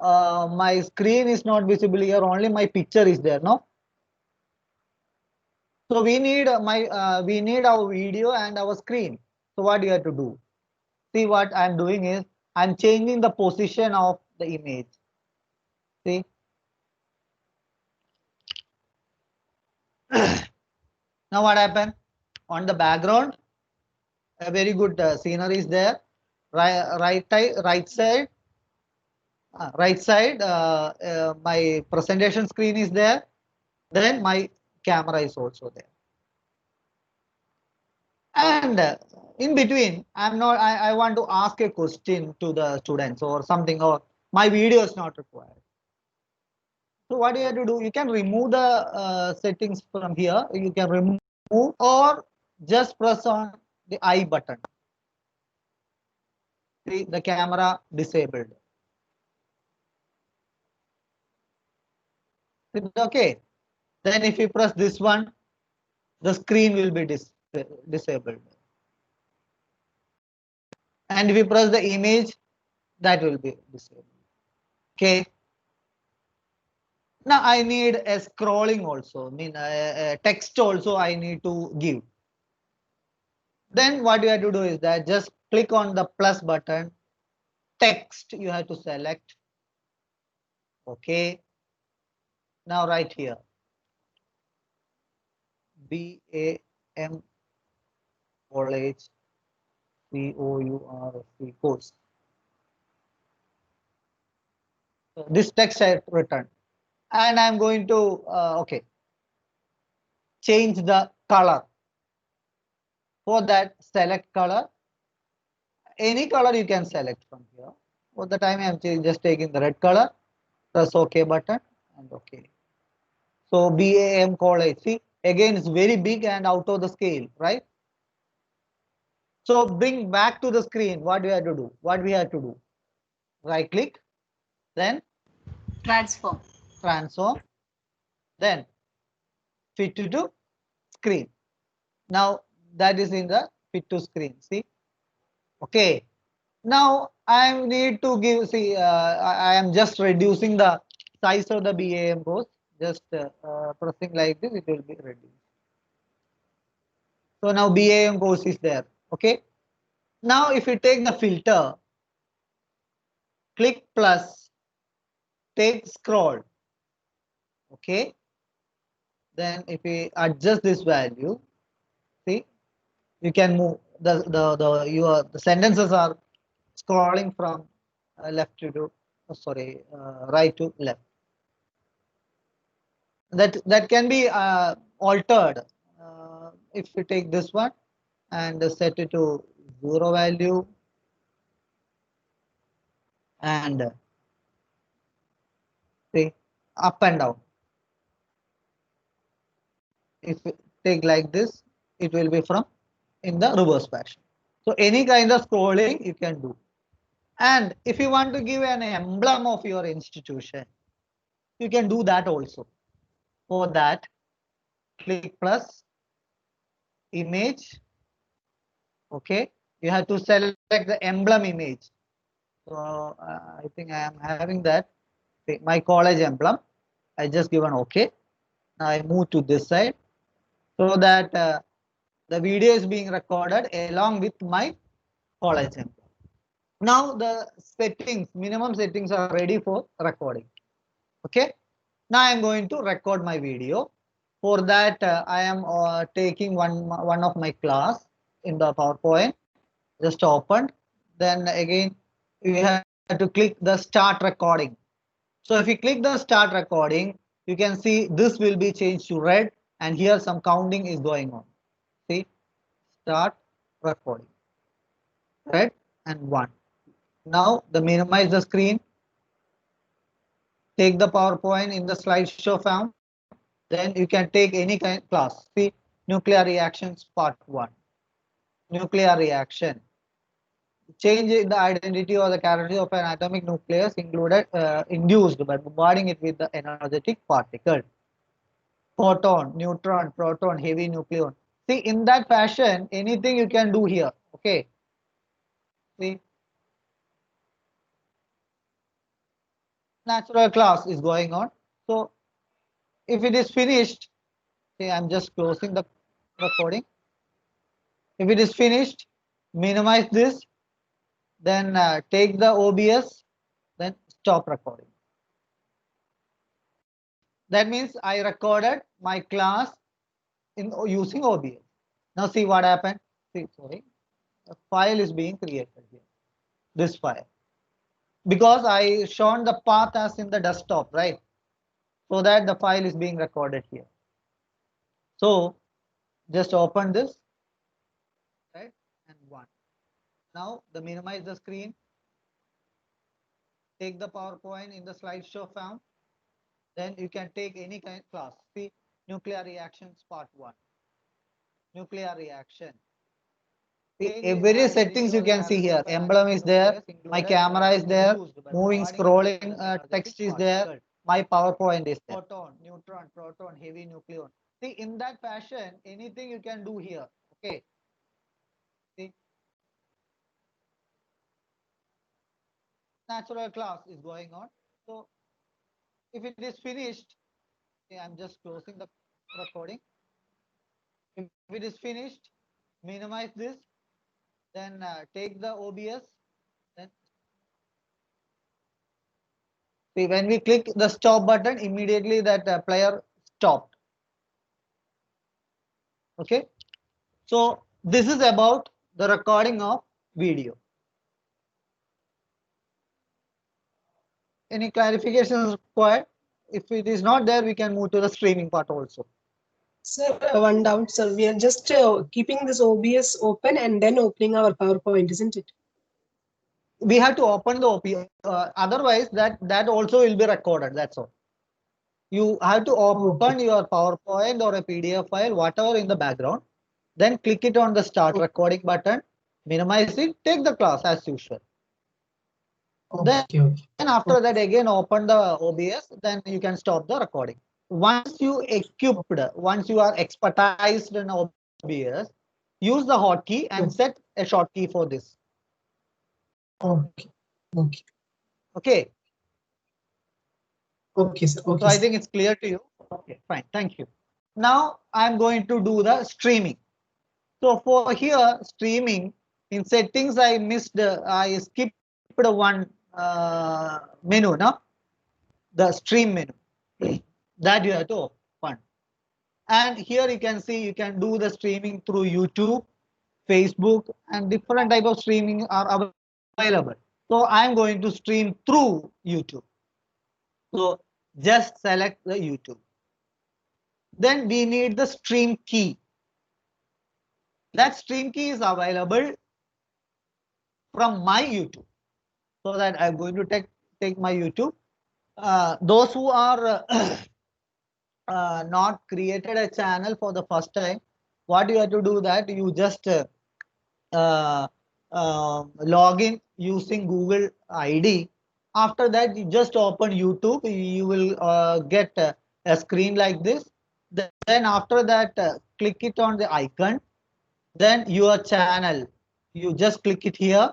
My screen is not visible here. Only my picture is there. No. So we need we need our video and our screen. So what do you have to do? See, what I'm doing is I'm changing the position of the image. See. Now what happened? On the background, a very good scenery is there. Right side, my presentation screen is there. Then my camera is also there. And in between, I want to ask a question to the students or something, or my video is not required. So what you have to do, you can remove the settings from here. You can remove or just press on the I button. See the camera disabled. Is it okay? Then if you press this one, the screen will be disabled. And if you press the image, that will be disabled. Okay. Now I need a scrolling also. I mean, text also I need to give. Then what you have to do is that just click on the plus button. Text you have to select. Okay. Now right here. BAM college COURC course. So this text I have written, and I'm going to okay, change the color. For that, select color. Any color you can select from here. For the time I'm just taking the red color. Press OK button and OK. So BAM college. See, again it's very big and out of the scale, right? So bring back to the screen. What we have to do? What we have to do? Right click, then Transform. transform, then fit to screen. Now that is in the fit to screen. See, okay. Now I need to give. See, I am just reducing the size of the BAM course. Just pressing like this, it will be reduced. So now BAM course is there. Okay. Now if you take the filter, click plus, take scroll. Okay. Then if we adjust this value, see, you can move the sentences are scrolling from left to right to left. That can be altered if you take this one and set it to 0 value and see up and down. If you take like this, it will be from in the reverse fashion. So any kind of scrolling you can do. And if you want to give an emblem of your institution, you can do that also. For that, click plus, image. Okay, you have to select the emblem image. So I think I am having that. See, my college emblem. I just given OK. Now I move to this side so that the video is being recorded along with my college emblem. Now the settings, minimum settings are ready for recording. Okay. Now I am going to record my video. For that, I am taking one of my class in the PowerPoint. Just opened. Then again, you have to click the start recording. So if you click the start recording, you can see this will be changed to red, and here some counting is going on. See, start recording, red and 1. Now the minimize the screen. Take the PowerPoint in the slideshow form. Then you can take any kind of class. See, nuclear reactions part 1. Nuclear reaction. Change in the identity or the characteristic of an atomic nucleus induced by bombarding it with the energetic particle. Photon, neutron, proton, heavy nucleon. See, in that fashion, anything you can do here. Okay. See, natural class is going on. So, if it is finished, see, I'm just closing the recording. If it is finished, minimize this, then take the OBS, then stop recording. That means I recorded my class in using OBS. Now see what happened. See, sorry, a file is being created here. This file, because I shown the path as in the desktop, right? So that the file is being recorded here. So just open this, right? And 1. Now the minimize the screen. Take the PowerPoint in the slideshow form. Then you can take any kind of class. See, nuclear reactions part 1. Nuclear reaction. Every settings you can see here. Emblem is there. My camera is there. Moving, scrolling text is there. My PowerPoint is there. Photon, neutron, proton, heavy nucleon. See, in that fashion, anything you can do here. Okay. See, natural class is going on. So, if it is finished, okay, I'm just closing the recording. If it is finished, minimize this. Then take the OBS. Then see, when we click the stop button, immediately that player stopped. Okay. So this is about the recording of video. Any clarifications required? If it is not there, we can move to the streaming part also. Sir, one doubt, sir. We are just keeping this OBS open and then opening our PowerPoint, isn't it? We have to open the OBS. Otherwise, that also will be recorded. That's all. You have to open your PowerPoint or a PDF file, whatever in the background. Then click it on the start recording button. Minimize it. Take the class as usual. Then after that, again open the OBS. Then you can stop the recording. Once you are expertised in OBS, use the hotkey and set a shortcut for this. Okay. Okay. Okay. Okay, sir. Okay. So I think it's clear to you. Okay, fine. Thank you. Now I'm going to do the streaming. So for here, streaming, in settings, I skipped one menu, no? The stream menu. That you have to open. And here you can see you can do the streaming through YouTube, Facebook, and different type of streaming are available. So I'm going to stream through YouTube. So just select the YouTube. Then we need the stream key. That stream key is available from my YouTube. So that I'm going to take my YouTube. Those who are not created a channel for the first time, what you have to do that you just log in using Google ID. After that, you just open YouTube. You will get a screen like this. Then after that, click it on the icon. Then your channel, you just click it here.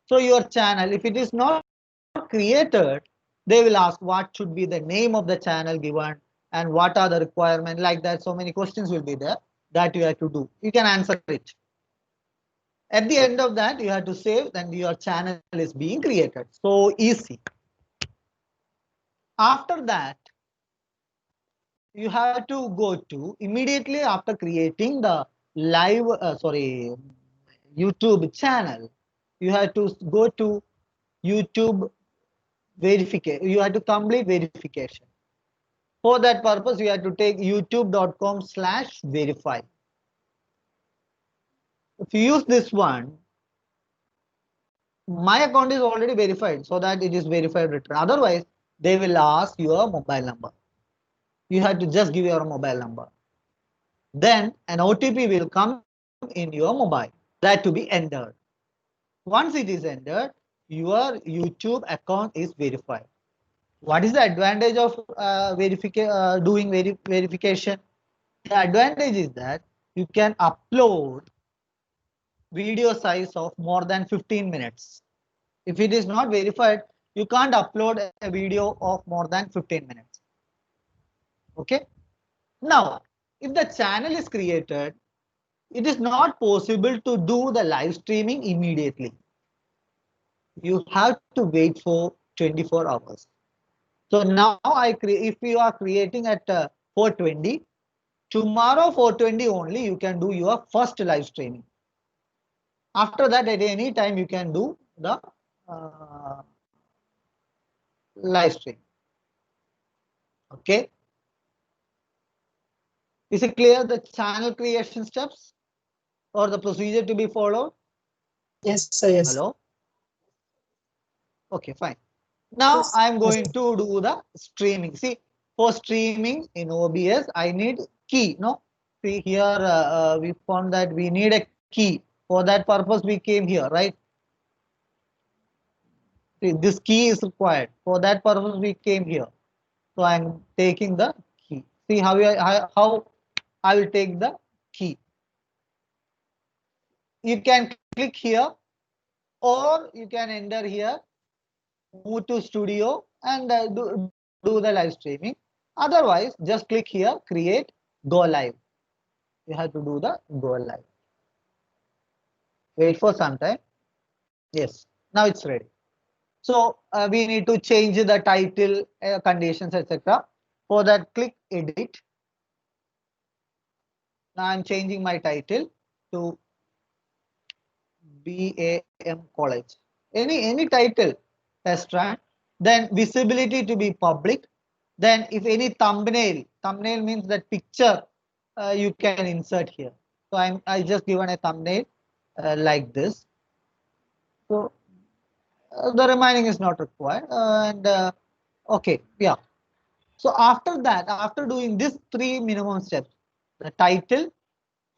So your channel, if it is not created, they will ask what should be the name of the channel given and what are the requirements, like that. So many questions will be there that you have to do. You can answer it. At the end of that, you have to save, then your channel is being created. So easy. After that, you have to go to immediately after creating the live, YouTube channel. You have to go to YouTube verification. You have to complete verification. For that purpose, you have to take youtube.com/verify. If you use this one, my account is already verified, so that it is verified return. Otherwise, they will ask your mobile number. You have to just give your mobile number. Then an OTP will come in your mobile, that to be entered. Once it is entered, your YouTube account is verified. What is the advantage of doing verification? The advantage is that you can upload video size of more than 15 minutes. If it is not verified, you can't upload a video of more than 15 minutes. Okay. Now, if the channel is created, it is not possible to do the live streaming immediately. You have to wait for 24 hours. So now if you are creating at 4:20, tomorrow 4:20 only you can do your first live streaming. After that, at any time you can do the live stream. Okay. Is it clear the channel creation steps or the procedure to be followed? Yes, sir. Yes. Hello. Okay, fine. Now Yes. I'm going to do the streaming. See, for streaming in OBS, I need key. No, see here we found that we need a key. For that purpose, we came here, right? See, this key is required. For that purpose, we came here. So I'm taking the key. See how how I will take the key. You can click here, or you can enter here, move to studio, and do the live streaming. Otherwise, just click here, create, go live. You have to do the go live. Wait for some time. Yes, now it's ready. So we need to change the title, conditions, etc. For that, click edit. Now I'm changing my title to BAM College. Any title, test run. Then visibility to be public. Then if any thumbnail means that picture you can insert here. So I just given a thumbnail like this. So the remaining is not required. Okay, yeah. So after that, after doing these 3 minimum steps, the title,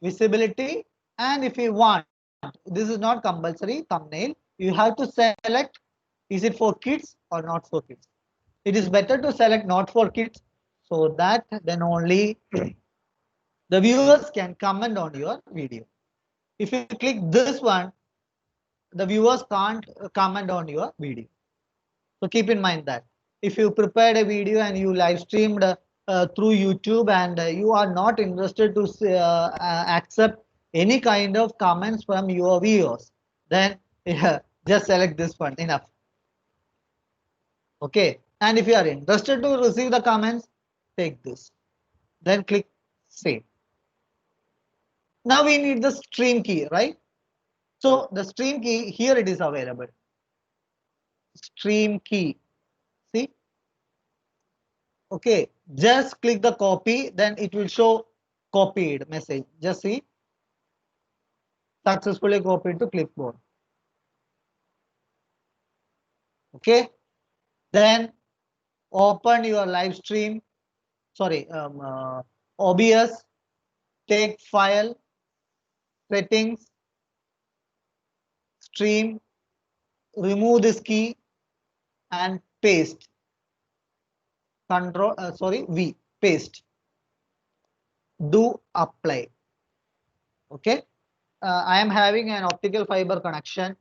visibility, and if you want, this is not compulsory, thumbnail, you have to select, is it for kids or not for kids. It is better to select not for kids, so that then only the viewers can comment on your video. If you click this one, the viewers can't comment on your video. So keep in mind that if you prepared a video and you live streamed through YouTube, and you are not interested to accept any kind of comments from your viewers, then just select this one, enough. Okay, and if you are interested to receive the comments, take this, then click save. Now we need the stream key, right? So the stream key, here it is available. Stream key, see? Okay, just click the copy, then it will show copied message. Just see, successfully copied to clipboard. Okay, then open your live stream, sorry, OBS, take file, settings, stream, remove this key and paste. Control, V, paste. Do apply. Okay, I am having an optical fiber connection,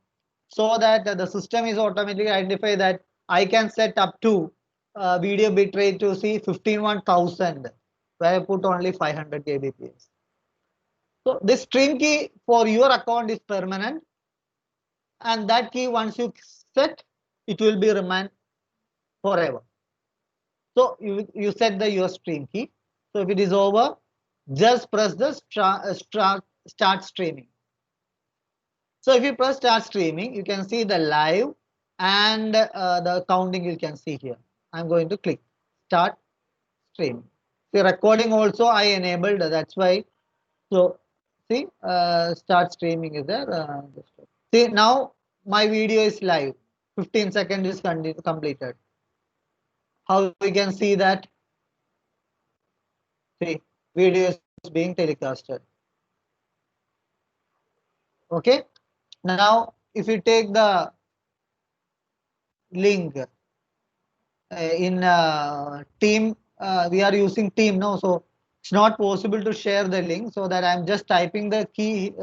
so that the system is automatically identify that I can set up to video bitrate to see 15,000, where I put only 500 kbps. So this stream key for your account is permanent, and that key once you set, it will be remain forever. So you set your stream key. So if it is over, just press the start streaming. So if you press start streaming, you can see the live and the counting you can see here. I'm going to click start streaming. The recording also I enabled, that's why. So see, start streaming is there. See, now my video is live. 15 seconds is completed. How we can see that? See, video is being telecasted. Okay. Now, if you take the link in team, we are using team now, so it's not possible to share the link. So that I'm just typing the key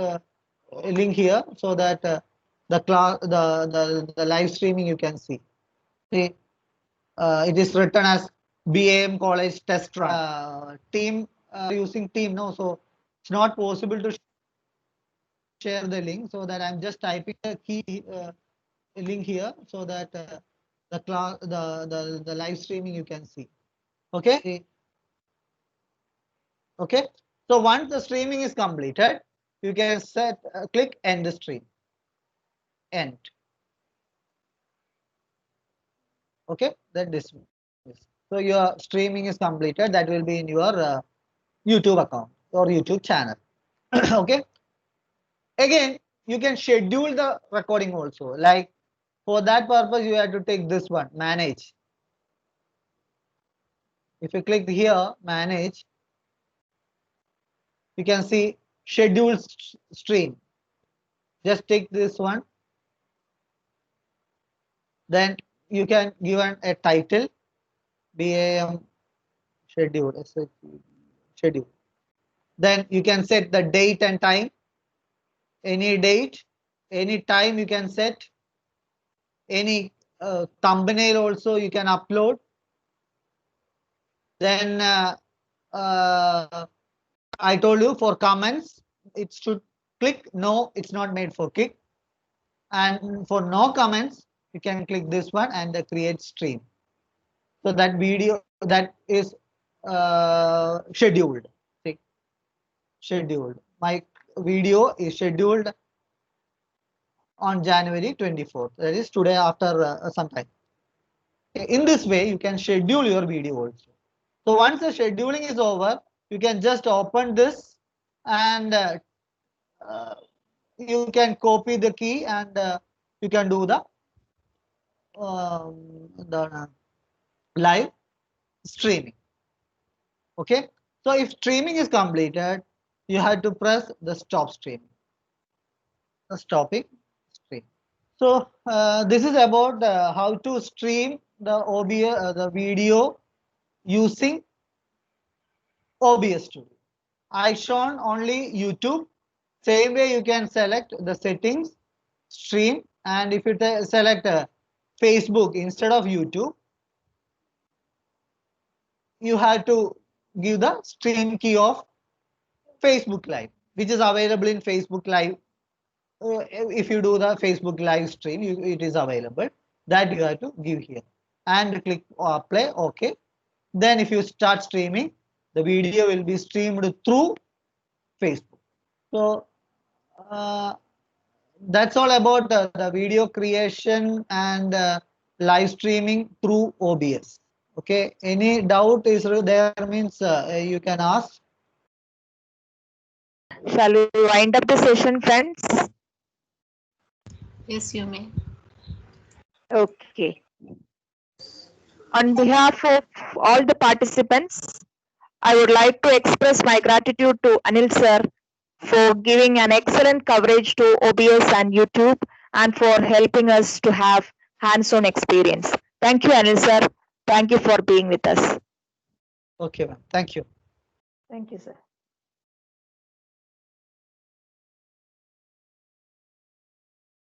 link here, so that the class, the live streaming you can see. See, it is written as BAM College test run. Team using team now, so it's not possible to share the link, so that I'm just typing the key link here, so that the class, the live streaming you can see. Okay. Okay. So once the streaming is completed, you can set click end stream. End. Okay. Then dismiss. So your streaming is completed. That will be in your YouTube account or YouTube channel. Okay. Again, you can schedule the recording also. Like for that purpose, you have to take this one, manage. If you click here, manage, you can see schedule stream. Just take this one. Then you can give a title, BAM schedule, schedule. Then you can set the date and time, any date, any time you can set, any thumbnail also you can upload. Then I told you for comments, it should click no, it's not made for click. And for no comments, you can click this one and create stream. So that video that is scheduled. See, scheduled. My video is scheduled on January 24th. That is today after some time. In this way, you can schedule your video also. So once the scheduling is over, you can just open this and you can copy the key and you can do the live streaming. Okay. So if streaming is completed, you have to press the stop streaming. The stopping stream. So this is about how to stream the OBS, the video using OBS Studio. I shown only YouTube. Same way you can select the settings, stream, and if you select Facebook instead of YouTube, you have to give the stream key of Facebook Live, which is available in Facebook Live. If you do the Facebook live stream, it is available. That you have to give here and click play. Okay. Then if you start streaming, the video will be streamed through Facebook. So that's all about the video creation and live streaming through OBS. Okay. Any doubt is there means you can ask. Shall we wind up the session, friends? Yes, you may. Okay. On behalf of all the participants, I would like to express my gratitude to Anil sir for giving an excellent coverage to OBS and YouTube and for helping us to have hands-on experience. Thank you, Anil sir. Thank you for being with us. Okay, ma'am. Thank you. Thank you, sir.